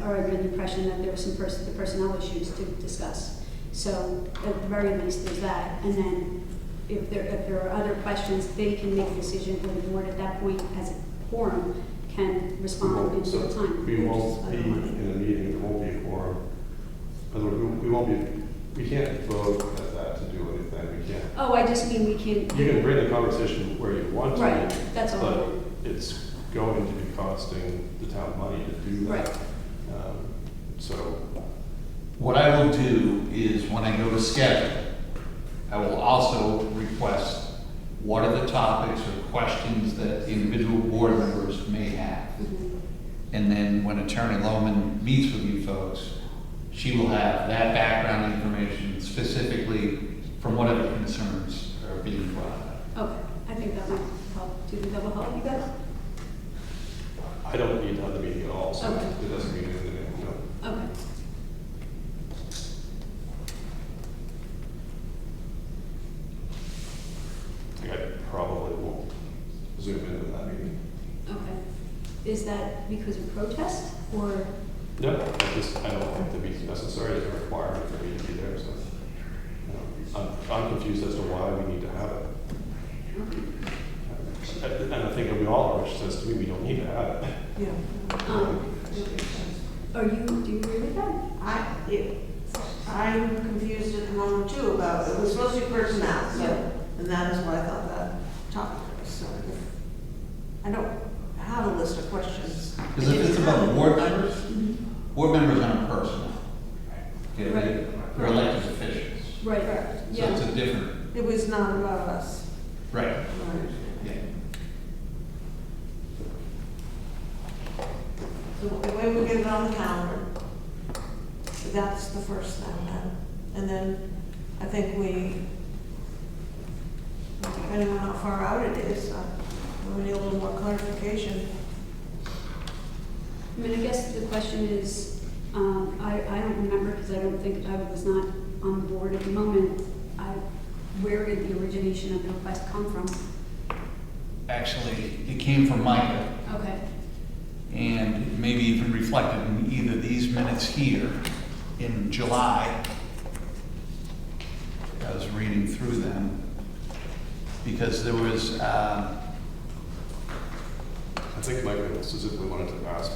are under the impression that there were some the personnel issues to discuss. So at the very least, there's that. And then if there are other questions, they can make a decision, or the board at that point, as a quorum, can respond in real time. We won't be in a meeting, there won't be a quorum. In other words, we won't be, we can't vote at that to do anything, we can't. Oh, I just mean we can. You can bring the conversation where you want to. Right, that's all. But it's going to be costing the town money to do that. Right. So what I will do is when I go to schedule, I will also request what are the topics or questions that the individual board members may have. Mhm. And then when Attorney Lohman meets with you folks, she will have that background information specifically from whatever concerns are being brought up. Okay, I think that might help. Do you think that will help you guys? I don't need to have the meeting at all, so Okay. it doesn't mean anything, no. Okay. I think I probably won't zoom into that meeting. Okay. Is that because of protest or? No, I don't think the meeting's necessary, it's a requirement for me to be there, so, you know, I'm confused as to why we need to have it. And I think we all are, which says to me, we don't need to have it. Yeah. Do you agree with that? I'm confused at the moment too about, it was supposed to be personnel, Yeah. so, and that is what I thought that topic was, so. I don't have a list of questions. Because if it's about board members, board members aren't personal. Okay, Right. they're elected officials. Right. Correct. So Yeah. it's a different, It was not about us. right, yeah. So the way we get it on the calendar, that's the first thing then. And then I think depending on how far out it is, we need a little more clarification. I mean, I guess the question is, I don't remember because I don't think I was not on the board at the moment. Where did the origination of the request come from? Actually, it came from Micah, Okay. and maybe even reflected in either these minutes here in July. I was reading through them, because there was, I think Mike specifically wanted to ask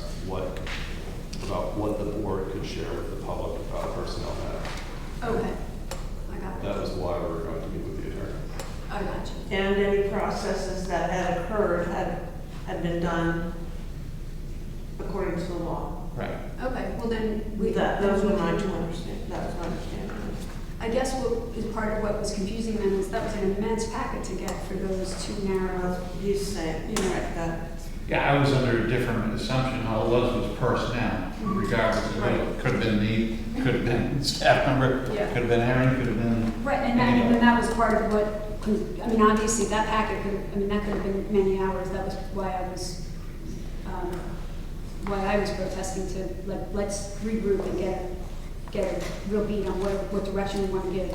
about what the board could share with the public about personnel matter. Okay. I got That it. was why we were going to meet with the attorney. I got you. And any processes that had occurred had been done according to the law. right, Okay, well then, Those were my two understanding, that was my understanding. I guess what is part of what was confusing them is that was an immense packet to get for those two narrow. He's saying, you're right, that, yeah, I was under a different assumption, all it was personnel, regardless of Right. it. Could have been me, could have been staff member, could Yeah. have been Aaron, could have been. Right, and that was part of what, I mean, obviously that packet that could have been many hours. That was why I was protesting to, let's regroup and get a real beat on what direction we want to give.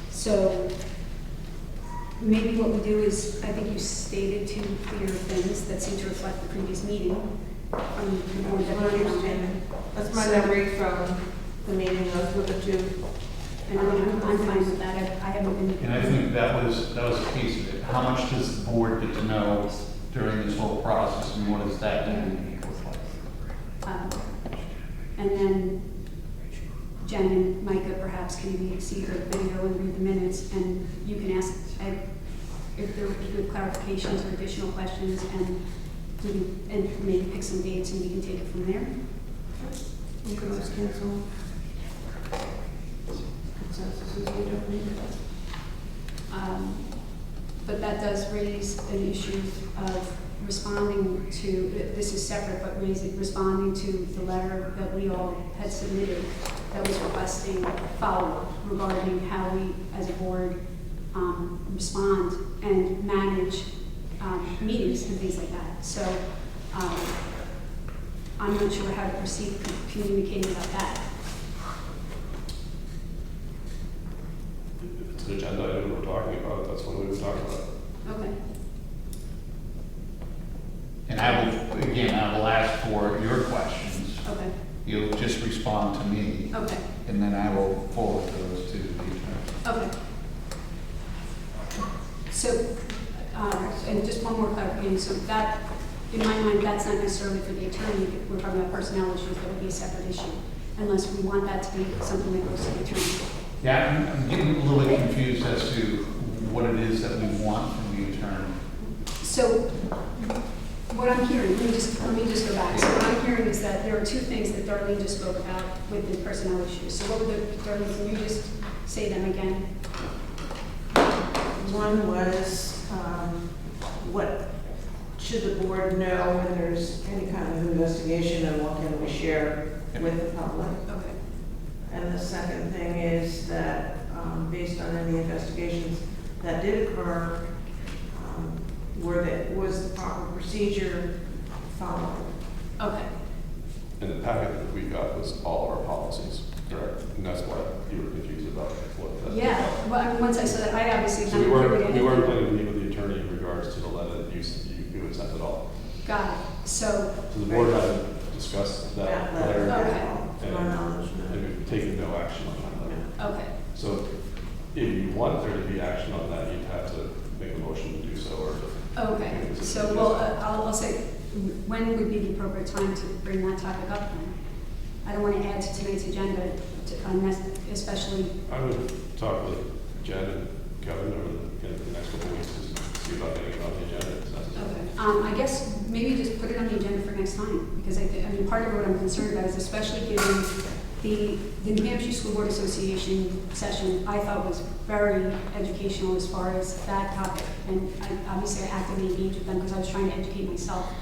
So maybe what we do is, I think you stated two clear things that seem to reflect the previous meeting from the board that my we understanding. That's my memory from the meeting, those were the two. And I'm fine with that. I haven't been. And I think that was a piece of it. How much does the board get to know during this whole process, and what does that dynamic look like? And then Jen and Micah perhaps can see the video and read the minutes, and you can ask if there would be good clarifications or additional questions, and maybe pick some dates, and we can take it from there. You can always cancel. Consensus is we don't need it. But that does raise an issue of responding to, this is separate, but responding to the letter that we all had submitted that was requesting follow-up regarding how we, as a board, respond and manage meetings and things like that. So I'm not sure how to proceed communicating about that. If it's an agenda item we're talking about, that's what we would talk about. Okay. And I will ask for your questions. Okay. You'll just respond to me, Okay. and then I will forward those to the attorney. Okay. So, and just one more clarification, so that, in my mind, that's not necessarily for the attorney, if we're talking about personnel issues, that would be a separate issue, unless we want that to be something that goes to the attorney. Yeah, I'm getting a little bit confused as to what it is that we want from the attorney. So, what I'm hearing, let me just go back. So what I'm hearing is that there are two things that Darlene just spoke about with the personnel issues. So what were the, Darlene, can you just say them again? One was, what should the board know when there's any kind of investigation, and what can we share with the public? Okay. And the second thing is that, based on any investigations that did occur, was the proper procedure followed? Okay. And the packet that we got was all our policies, correct? And that's why you were confused about what that. Yeah, well, I mean, once I saw that, I obviously So hadn't heard we anything. weren't planning to meet with the attorney in regards to the letter that you had sent at all. Got it. So, So the board hasn't discussed that letter. Okay. To my knowledge, no. And we've taken no action on that letter. okay. So if you want there to be action on that, you'd have to make a motion to do so, or to. Okay, so, well, I'll say, when would be the appropriate time to bring that topic up then? I don't want to add to tonight's agenda, especially, I would talk with Jen and Kevin over the next couple of weeks to see about getting it on the agenda if necessary. okay. I guess maybe just put it on the agenda for next time, because I mean, part of what I'm concerned about is especially given the New Hampshire School Board Association session, I thought was very educational as far as that topic. And obviously I actively engaged with them because I was trying to educate myself.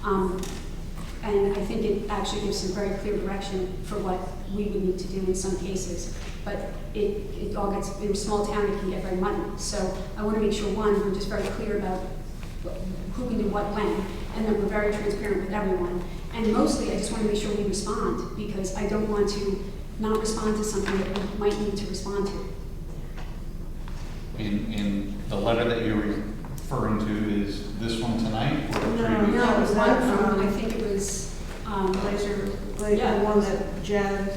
And I think it actually gives some very clear direction for what we would need to do in some cases. But it all gets, in a small town, it can get very muddy. So I want to make sure, one, we're just very clear about who can do what when, and that we're very transparent with everyone. And mostly, I just want to make sure we respond, because I don't want to not respond to something that we might need to respond to. In the letter that you're referring to, is this one tonight or No, previous? No, it was was one that, from, I think it was, Glazer, Yeah. the one that Jen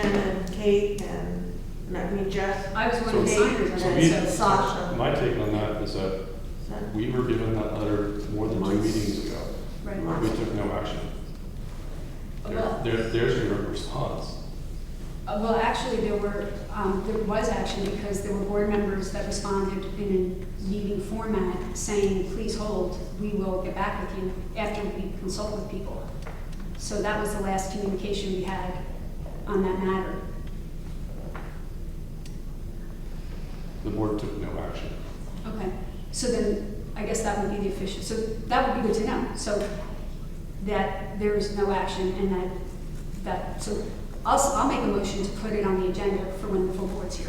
and Kate and, I mean Jeff. I was one of the So- signers on so that, we- so. Sasha. My take on that is that we were given that letter more than 2 meetings ago. Right. We took no action. Well- There's your response. Well, actually, there was action because there were board members that responded in a meeting format saying, please hold, we will get back with you after we consult with people. So that was the last communication we had on that matter. The board took no action. Okay, so then I guess that would be the official, so that would be good to know. So that there is no action and so I'll make a motion to put it on the agenda for when the full board's here.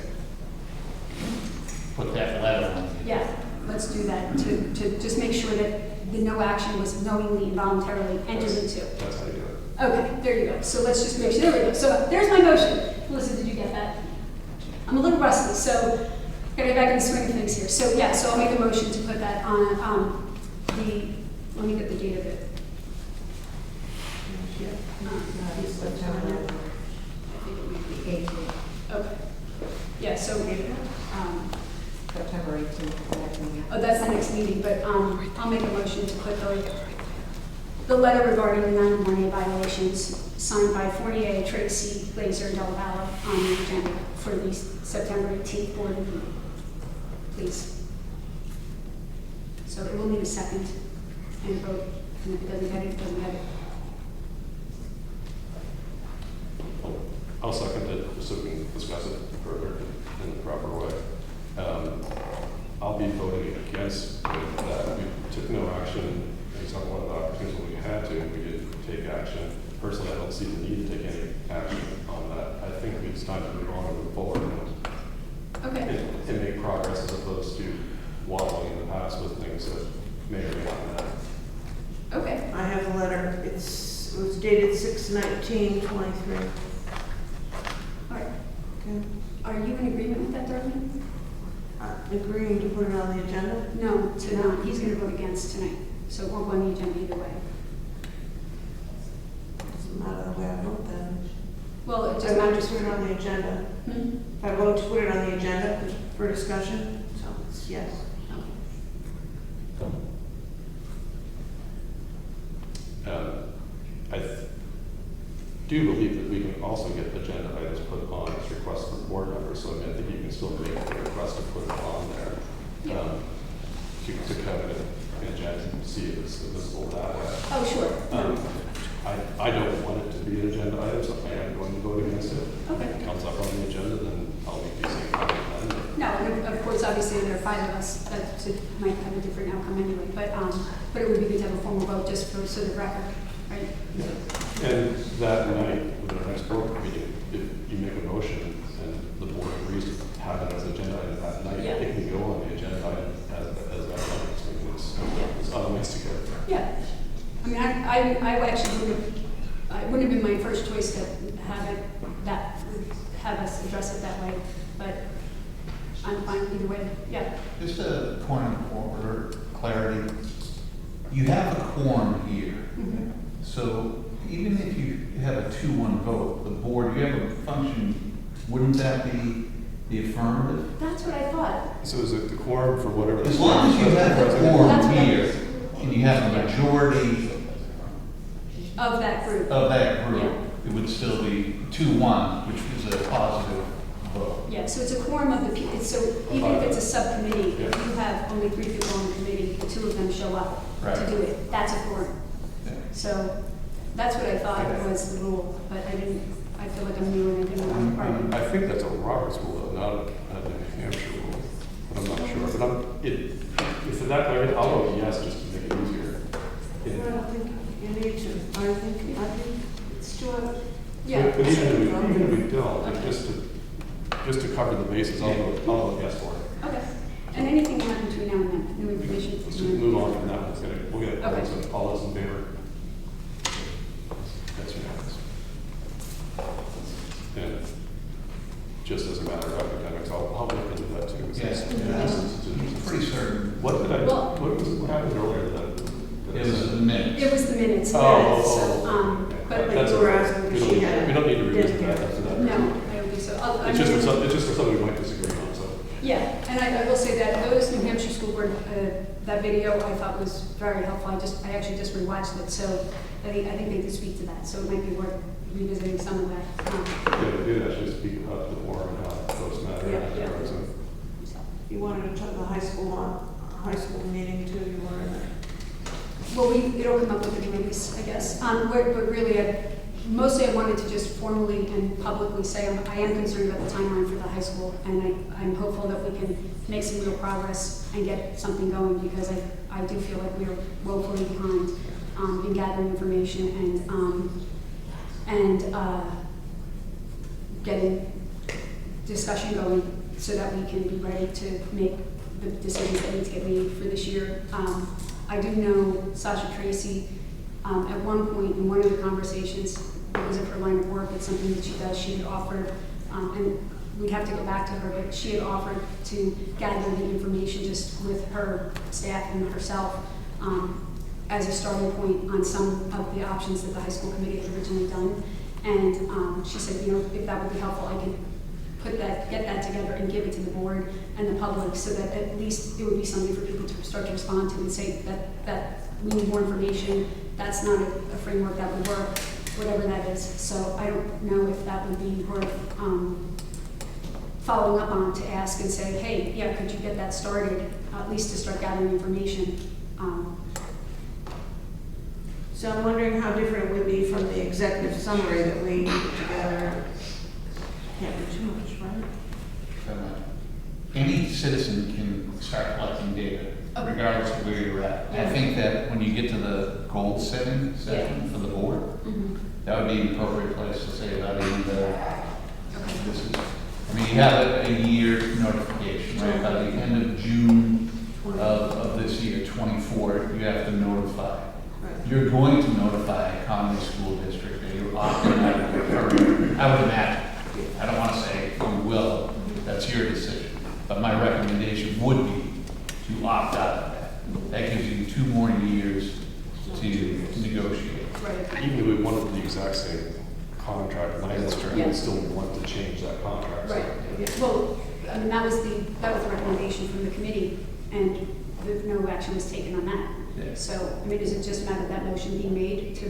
Put that letter on. Yeah, let's do that, to just make sure that the no action was knowingly and voluntarily entered into. That's how you do it. Okay, there you go. So let's just make sure, there we go. So there's my motion. Melissa, did you get that? I'm a little rusty, so gotta get back in the swing of things here. So yeah, so I'll make a motion to put that on let me get the date of it. September. I think it might be 18th, okay. Yeah, so, September 18th. oh, that's the next meeting, but, I'll make a motion to put the letter regarding the 911A violations signed by Fournier, Tracy, Glazer, and Del Valle on the agenda for the September 18th board meeting. Please. So it will need a second and vote, and if it doesn't get it, it doesn't get it. I'll second it so we can discuss it further in the proper way. I'll be voting against that. We took no action. It's not one of the opportunities when we had to. We didn't take action. Personally, I don't see the need to take any action on that. I think it's time to move on and move forward Okay. and make progress as opposed to wallowing in the past with things that may or may not matter. Okay. I have a letter, it was dated 6/19/23. All right. Okay. Are you in agreement with that, Darlene? Agreeing to put it on the agenda? No, to not. He's going to vote against tonight, so it won't go on the agenda either way. Doesn't matter the way I vote then. Well, it I just vote matters to put it on the agenda. Hmm? If I vote to put it on the agenda for discussion, so it's yes. I do believe that we can also get agenda items put on as requests from board members, so I mean, I think you can still make a request to put it on there. Yeah. To come in and Jen to see if it's visible that way. Oh, sure. I don't want it to be an agenda item, so I am going to vote against it. Okay. If it comes up on the agenda, then I'll make the same comment then. No, and of course, obviously there are 5 of us, that might have a different outcome anyway, but it would be good to have a formal vote just for, so the record, right? And that night, with our next board meeting, if you make a motion and the board agrees to have it as an agenda item that night, Yeah. it can go on the agenda item as that item. So it's otherwise to go. Yeah. I mean, I actually wouldn't have been my first choice to have us address it that way, but I'm fine either way, yeah. Just a point of order, clarity. You have a quorum here, Mhm. so even if you have a 2-1 vote, the board, you have a function, wouldn't that be the affirmative? That's what I thought. So is it the quorum for whatever? As long as you have a That's quorum what I- here, and you have a majority Of that group. of that group, Yeah. it would still be 2-1, which is a positive vote. Yeah, so it's a quorum of the people, so even if it's a subcommittee, Yeah. if you have only 3 people on the committee, 2 of them show up to Right. do it, that's a quorum. Yeah. So that's what I thought was the rule, but I feel like I'm new and I didn't know the part. I think that's a Robert's rule, not a New Hampshire rule, but I'm not sure. But if in that way, I'll vote yes, just to make it easier. I don't think you need to. I think it's too, Yeah. But even if we don't, like, just to cover the bases, I'll vote yes for it. Okay. And anything you have between now and then, new information? Let's just move on from that one. We'll get it. Okay. So all those in favor? That's unanimous. And just as a matter of academics, I'll look into that too. Yes, It's pretty certain. What did I, Well- what happened earlier that? It was a minute. It was the minutes, Oh, yeah, oh, so, oh, okay. but That's you were okay. asking if We don't she need- had We don't need to revisit that dedicated- after that. no, I don't think so. It's just for something we might disagree on, so. Yeah, and I will say that those New Hampshire School Board, that video I thought was very helpful. I actually just rewatched it, so I think they could speak to that, so it might be worth revisiting some of that. Yeah, we did actually speak about the war and how folks matter. Yeah, afterwards, yeah. and- you wanted to talk the high school meeting too, you were in there. Well, it'll come up with the committees, I guess. But really, mostly I wanted to just formally and publicly say I am concerned about the timeline for the high school, and I'm hopeful that we can make some real progress and get something going, because I do feel like we are woefully behind in gathering information and getting discussion going so that we can be ready to make the decisions that need to get made for this year. I do know Sasha Tracy, at one point in one of the conversations, because of her line of work, it's something that she does, she had offered, and we'd have to go back to her, but she had offered to gather the information just with her staff and herself as a starting point on some of the options that the high school committee had originally done. And she said, if that would be helpful, I could get that together and give it to the board and the public, so that at least it would be something for people to start to respond to and say that we need more information. That's not a framework that would work, whatever that is. So I don't know if that would be worth following up on, to ask and say, hey, yeah, could you get that started, at least to start gathering information. So I'm wondering how different it would be from the executive summary that we put together. Can't be too much, right? Any citizen can start collecting data, regardless of where you're at. I think that when you get to the goal setting section for the board, that would be an appropriate place to say about the end of this is, I mean, you have a year notification, right? By the end of June of this year, 24, you have to notify. Right. You're going to notify Conway School District that you're opting out of your current, I would imagine. I don't want to say you will, that's your decision. But my recommendation would be to opt out of that. That gives you 2 more years to negotiate. Right. Even if we wanted the exact same contract language, we Yeah. would still want to change that contract. so- Right. Well, I mean, that was the recommendation from the committee, and no action was taken on that. Yeah. So, I mean, is it just a matter of that motion being made to,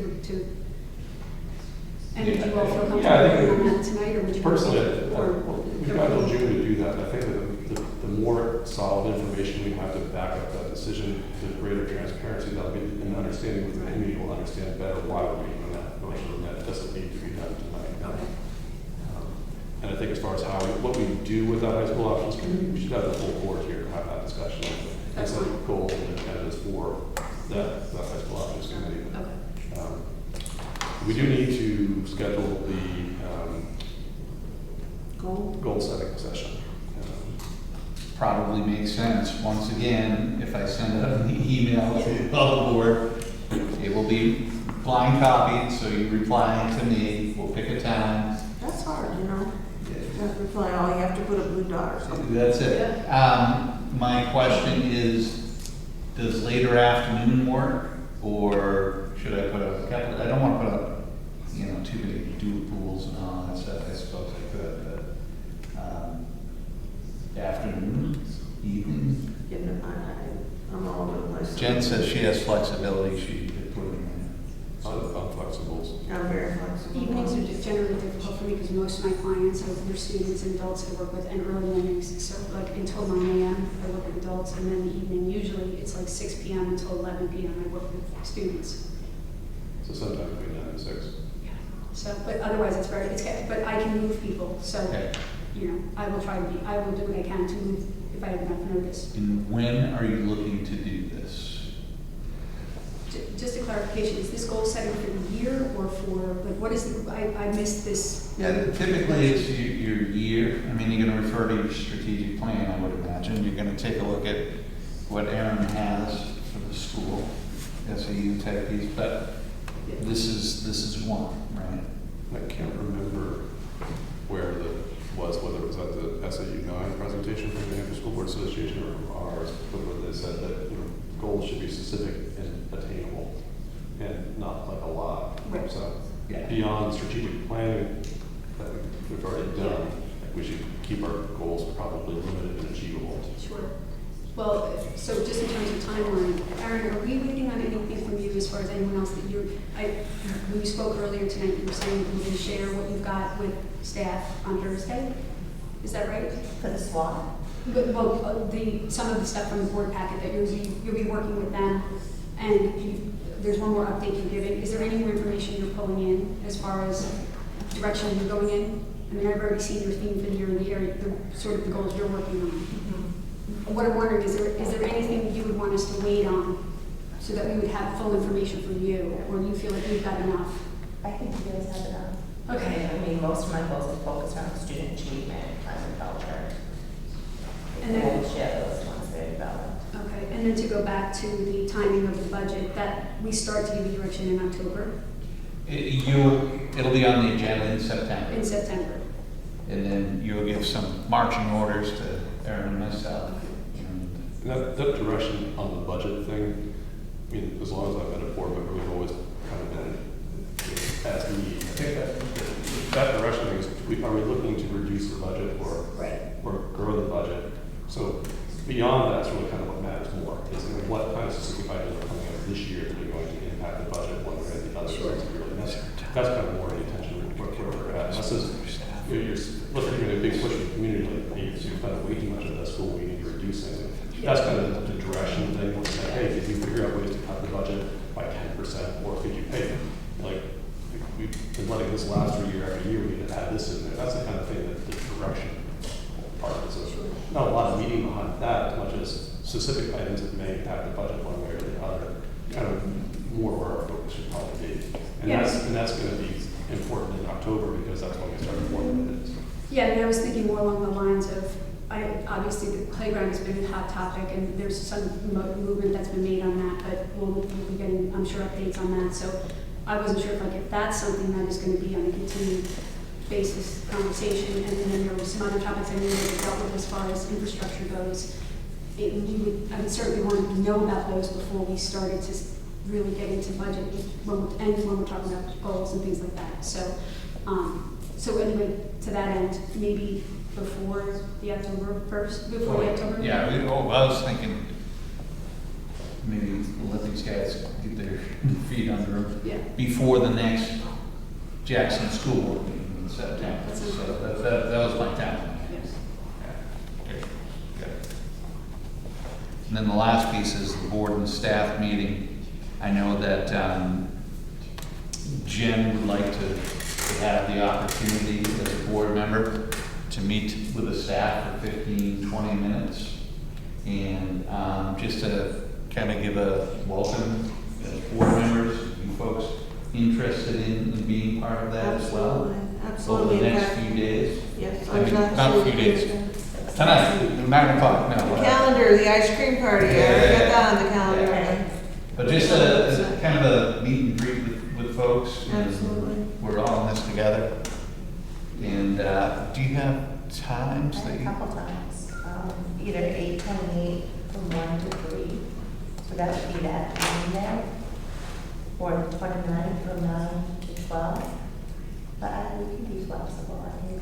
and would you all feel comfortable Yeah, I think on that tonight, or would you? Personally, or- we've got until June to do that, and I think that the more solid information we have to back up that decision, the greater transparency that'll be, and understanding with the community will understand better why we're making that motion, and that doesn't need to be done tonight. Okay. And I think as far as what we do with that high school options committee, we should have the full board here discussion. That's It's a fine. goal and agendas for that high school options committee. Okay. We do need to schedule the goal setting session. Probably makes sense. Once again, if I send out an email to all the board, it will be blind copied, so you reply to me, we'll pick a time. That's hard, you know? That reply, all you have to put a blue dot or something. That's it. My question is, does later afternoon work? Or should I put up, I don't want to put up, you know, too many pools and all that stuff. I suppose I could, but, afternoon, evening? You know, I'm all over the place. Jen says she has flexibility, she could put it in. I'm flexible. I'm very flexible. Evenings are just generally difficult for me because most of my clients are their students and adults I work with and early learnings. So like until 9 a.m. I work with adults, and then the evening usually it's like 6 p.m. until 11 p.m. I work with students. So sometime between 9 and 6. So, but otherwise but I can move people. So, Okay. you know, I will do what I can to move if I have enough notice. And when are you looking to do this? Just a clarification, is this goal setting for the year or for, like, what is I missed this. Yeah, typically it's your year. I mean, you're gonna refer to your strategic plan, I would imagine. You're gonna take a look at what Aaron has for the school, SAU type piece, but this is one, right? I can't remember where whether it was at the SAU 9 presentation from the New Hampshire School Board Association or ours, but where they said that, you know, goals should be specific and attainable and not like a lot. Right. So Yeah. beyond strategic planning that we've already done, we should keep our goals probably limited and achievable. Sure. Well, so just in terms of timeline, Aaron, are we waiting on anything from you as far as anyone else that when you spoke earlier tonight, you were saying you can share what you've got with staff on Thursday? Is that right? For the SWAT? But, well, some of the stuff from the board packet that you'll be working with them, and there's one more update you're giving. Is there any more information you're pulling in as far as direction you're going in? I mean, I've already seen your theme for the year in the area, the sort of the goals you're working on. What I'm wondering, is there anything you would want us to wait on so that we would have full information from you, or do you feel like we've got enough? I think you guys have enough. Okay. I mean, most of my goals are focused on student achievement, time and culture. And then- We'll share those once they're developed. Okay, and then to go back to the timing of the budget, that we start to give you direction in October, It'll be on the agenda in September. in September. And then you'll give some marching orders to Aaron and myself. And And that direction on the budget thing, I mean, as long as I've been a board member, we've always kind of been as need. I think that direction is, are we looking to reduce the budget or grow the budget? So beyond that's really kind of what matters more, is what kind of specific items are coming out this year that are going to impact the budget one way or the other. Sure. That's kind of more the attention where we're at. This is, you're looking at a big push in the community, like, hey, so you've got way too much of that school, we need to reduce things. That's kind of the direction thing, it's like, hey, did you figure out ways to cut the budget by 10%, or could you pay, like, we've been letting this last for year after year, we need to add this in there. That's the kind of thing that the direction part of it. So not a lot of meaning behind that as much as specific items that may impact the budget one way or the other. Kind of more where our focus should probably be. And that's going to be important in October because that's when we start forming it. Yeah, I mean, I was thinking more along the lines of, obviously the playground has been a hot topic and there's some movement that's been made on that, but we'll be getting, I'm sure, updates on that. So I wasn't sure if that's something that is going to be on a continued basis conversation. And then there were some other topics I knew that we dealt with as far as infrastructure goes. I would certainly want to know about those before we started to really get into budget when we're talking about goals and things like that. So anyway, to that end, maybe before the October 1st, before the October? yeah, I was thinking maybe let these guys get their feet under them Yeah. before the next Jackson School Board meeting in September. That So sounds good. that was my time. Yes. Good. And then the last piece is the board and staff meeting. I know that Jen would like to have the opportunity as a board member to meet with the staff for 15, 20 minutes And just to kind of give a welcome to board members, you folks interested in being part of that as well? Absolutely. Over the In next fact, few days? yes, I mean, I'm not a few days. Tonight, 9 o'clock, no. Calendar, the ice cream party, I already got that on the calendar. But just a kind of a meet and greet with folks. and Absolutely. We're all in this together. And do you have times that A you? couple times, either 8:28 from 1 to 3, so that would be that Monday, or the 29th from 9 to 12. But we can be flexible, I think.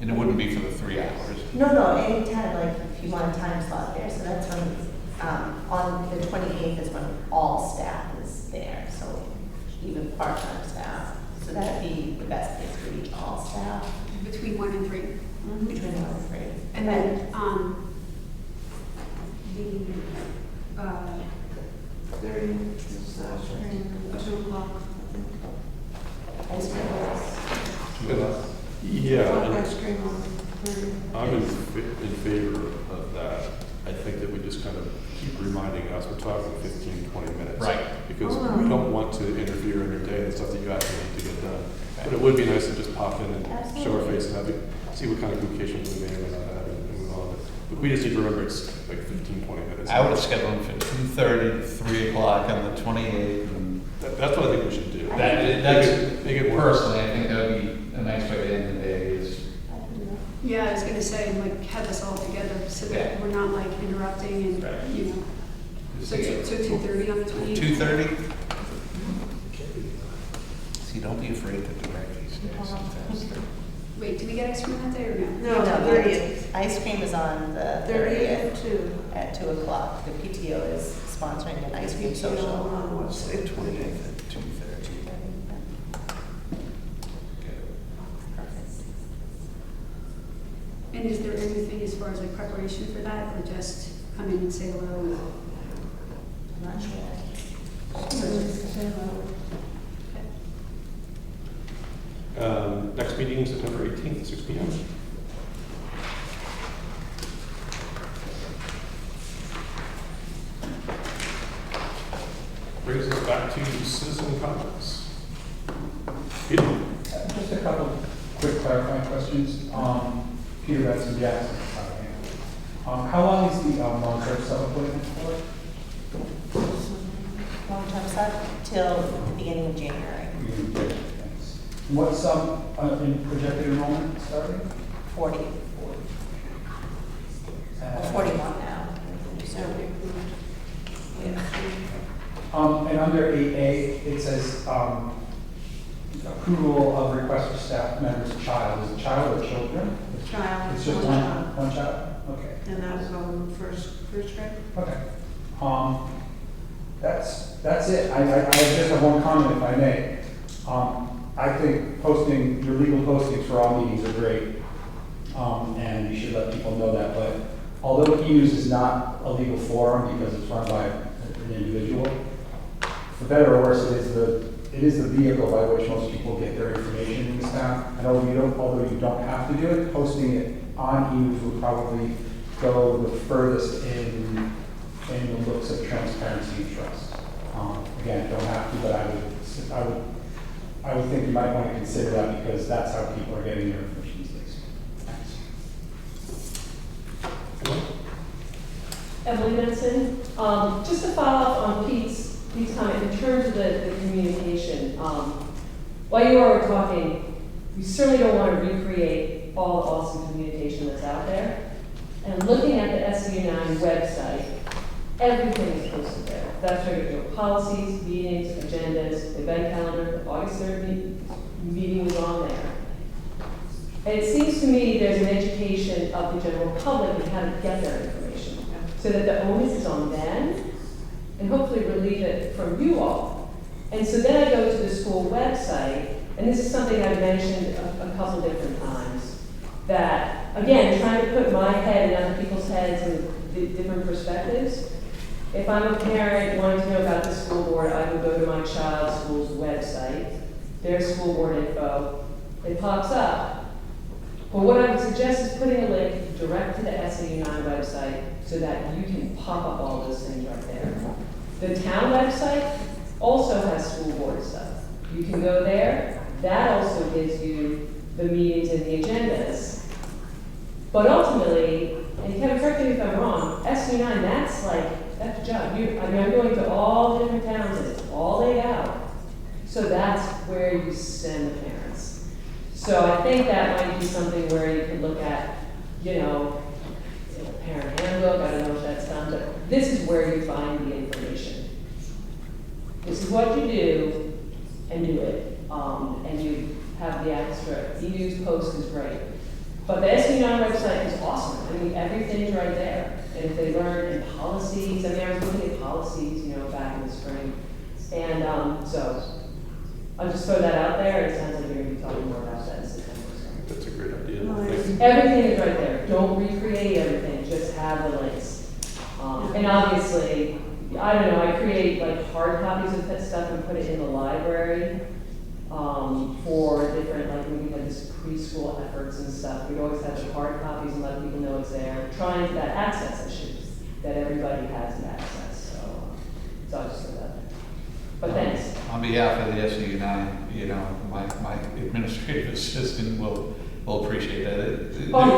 And it wouldn't be for the 3 hours. No, anytime, like, if you want a time slot there, so that's when, on the 28th is when all staff is there, so even part-time staff. So that'd be the best place to reach all staff, Between 1 and 3. between 1 and 3. And then, the, 30 is ice cream, 2 o'clock, I Ice cream was, Yeah, think. and Ice cream on 30. I'm in favor of that. I think that we just kind of keep reminding us, we're talking 15, 20 minutes. Right. Because Oh. we don't want to interfere in your day and stuff that you actually need to get done. But it would be nice to just pop in and show our Absolutely. face and have it, see what kind of communications we may or may not have and move on. But we just need to remember it's like 15, 20 minutes. I would have scheduled them for 2:30 to 3 o'clock on the 28th. And That's what I think we should do. that's, Make it work. personally, I think that would be a nice way to end the day is, I don't know. yeah, I was gonna say, like, have us all together so Yeah. that we're not like interrupting and, Right. you know. So 2:30 on the 28th? 2:30? See, don't be afraid to direct these days sometimes. Wait, do we get ice cream that day or no? No, the 30th. Ice cream is on the 30th 30th too. at 2 o'clock. The PTO is sponsoring an ice cream social. on what's Say 28th at 2:30. And is there anything as far as like preparation for that, or just come in and say hello? I'm not sure. Next meeting, September 18th, at 6 p.m. Brings us back to citizen comments. Peter? Just a couple quick clarifying questions. Peter Benson, Jackson. How long is the long-term sub-appointment for? Long-term sub till the beginning of January, Thanks. What's in projected enrollment starting? 40, or 41 now. And under 8A, it says approval of request for staff members' child. Is it child or children? Child. It's just one child? Okay. And that was on first grade? Okay. That's it. I just have one comment, if I may. I think posting, your legal postings for all meetings are great. And you should let people know that, but although e-news is not a legal forum because it's run by an individual, for better or worse, it is the vehicle by which most people get their information in this town. I know although you don't have to do it, posting it on e-news would probably go the furthest in the looks of transparency and trust. Again, don't have to, but I would think you might want to consider that because that's how people are getting their information these days. Thanks. Emily Benson. Just to follow up on Pete's comment, in terms of the communication, while you all were talking, we certainly don't want to recreate all the awesome communication that's out there. And looking at the SU9 website, everything is posted there. That's where your policies, meetings, agendas, event calendar, the August 3rd meeting was on there. And it seems to me there's an education of the general public in how to get their information, so that the onus is on them, and hopefully relieve it from you all. And so then I go to the school website, and this is something I've mentioned a couple different times, that, again, trying to put my head in other people's heads and different perspectives. If I'm a parent wanting to know about the school board, I would go to my child's school's website, their school board info, it pops up. But what I would suggest is putting a link direct to the SAU9 website so that you can pop up all those things right there. The town website also has school board stuff. You can go there. That also gives you the meetings and the agendas. But ultimately, and Kevin, correct me if I'm wrong, SU9, that's a job. I'm going to all different towns and it's all laid out. So that's where you send the parents. So I think that might be something where you could look at, parent handbook, I don't know if that's done, but this is where you find the information. This is what you do, and do it. And you have the extra, e-news post is great. But the SU9 website is awesome. I mean, everything's right there. And if they learn in policies, I was looking at policies, back in the spring. And so I'll just throw that out there. It sounds like you're going to be talking more about that in September. So. That's a great idea. Nice. Thanks. Everything is right there. Don't recreate everything. Just have the links. And obviously, I don't know, I create hard copies of that stuff and put it in the library for different, when we had this preschool efforts and stuff. We'd always have the hard copies and let people know it's there. Trying to that access issue, that everybody has the access. So I'll just throw that there. But thanks. On behalf of the SU9, my administrative assistant will appreciate that.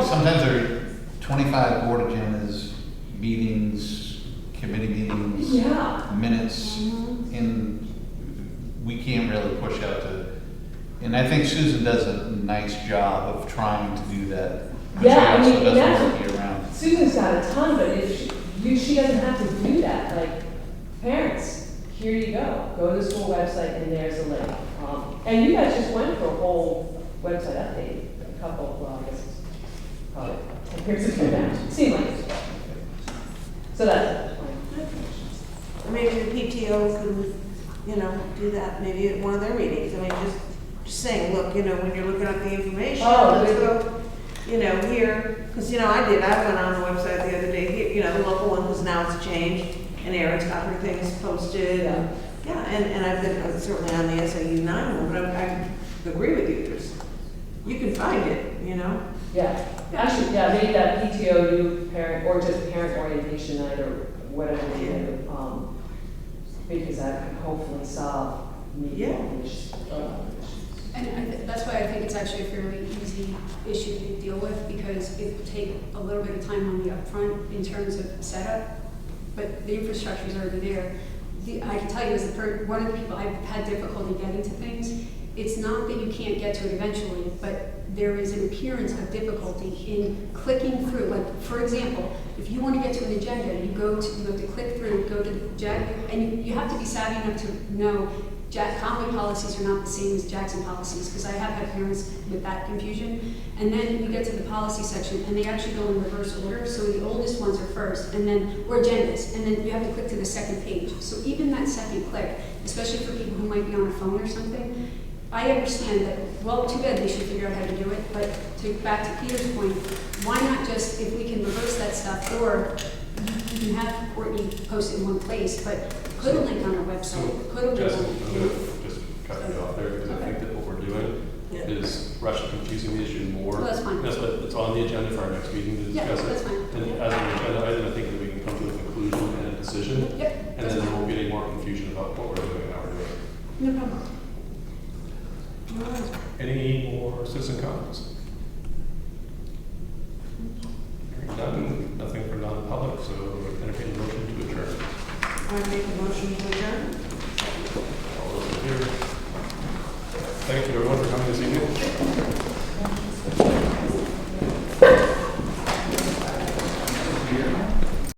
Sometimes there are 25 board agendas, meetings, committee meetings, minutes, and we can't really push out to, and I think Susan does a nice job of trying to do that. But she Yeah, also and doesn't that's work year round. Susan's got a ton, but if she doesn't have to do that. Parents, here you go. Go to the school website and there's a link. And you guys just went for a whole website update, a couple, well, I guess it's probably 10 years ago now. Seemed like it. So that's it. Maybe the PTO can, do that maybe at one of their meetings. I mean, just saying, look, when you're looking at the information, let's go, here. Because, I went on the website the other day, here, the local one, because now it's changed. And Erin's got her things posted. And I've been certainly on the SAU9 one, but I agree with you. You can find it, Yeah. Actually, maybe that PTO new parent, or just parent orientation night, or whatever they do. Because that can hopefully solve issues. And that's why I think it's actually a fairly easy issue to deal with, because it will take a little bit of time on the upfront in terms of setup, but the infrastructure is already there. I can tell you, as one of the people I've had difficulty getting to things, it's not that you can't get to it eventually, but there is an appearance of difficulty in clicking through. For example, if you want to get to an agenda, you have to click through, go to Jack, and you have to be savvy enough to know Conway policies are not the same as Jackson policies, because I have had parents with that confusion. And then you get to the policy section, and they actually go in reverse order. So the oldest ones are first, or agendas, and then you have to click to the second page. So even that second click, especially for people who might be on a phone or something, I understand that, well, too bad they should figure out how to do it, but back to Peter's point, why not just, if we can reverse that stuff, or you can have Courtney post it in one place, but put a link on our website, put a link Jessica, on. I'm going to just cut you off there, because I think that what we're doing is we're actually confusing the issue more. Well, that's fine. It's on the agenda for our next meeting to discuss it. That's fine. And as an agenda item, I think that we can come to a conclusion and a decision. Yep. And then there won't be any more confusion about what we're doing and how we're doing it. No problem. Any more citizen comments? Hearing none, nothing from non-public, so entertain a motion to adjourn. I make a motion to adjourn. All those in favor? Thank you everyone for coming this evening.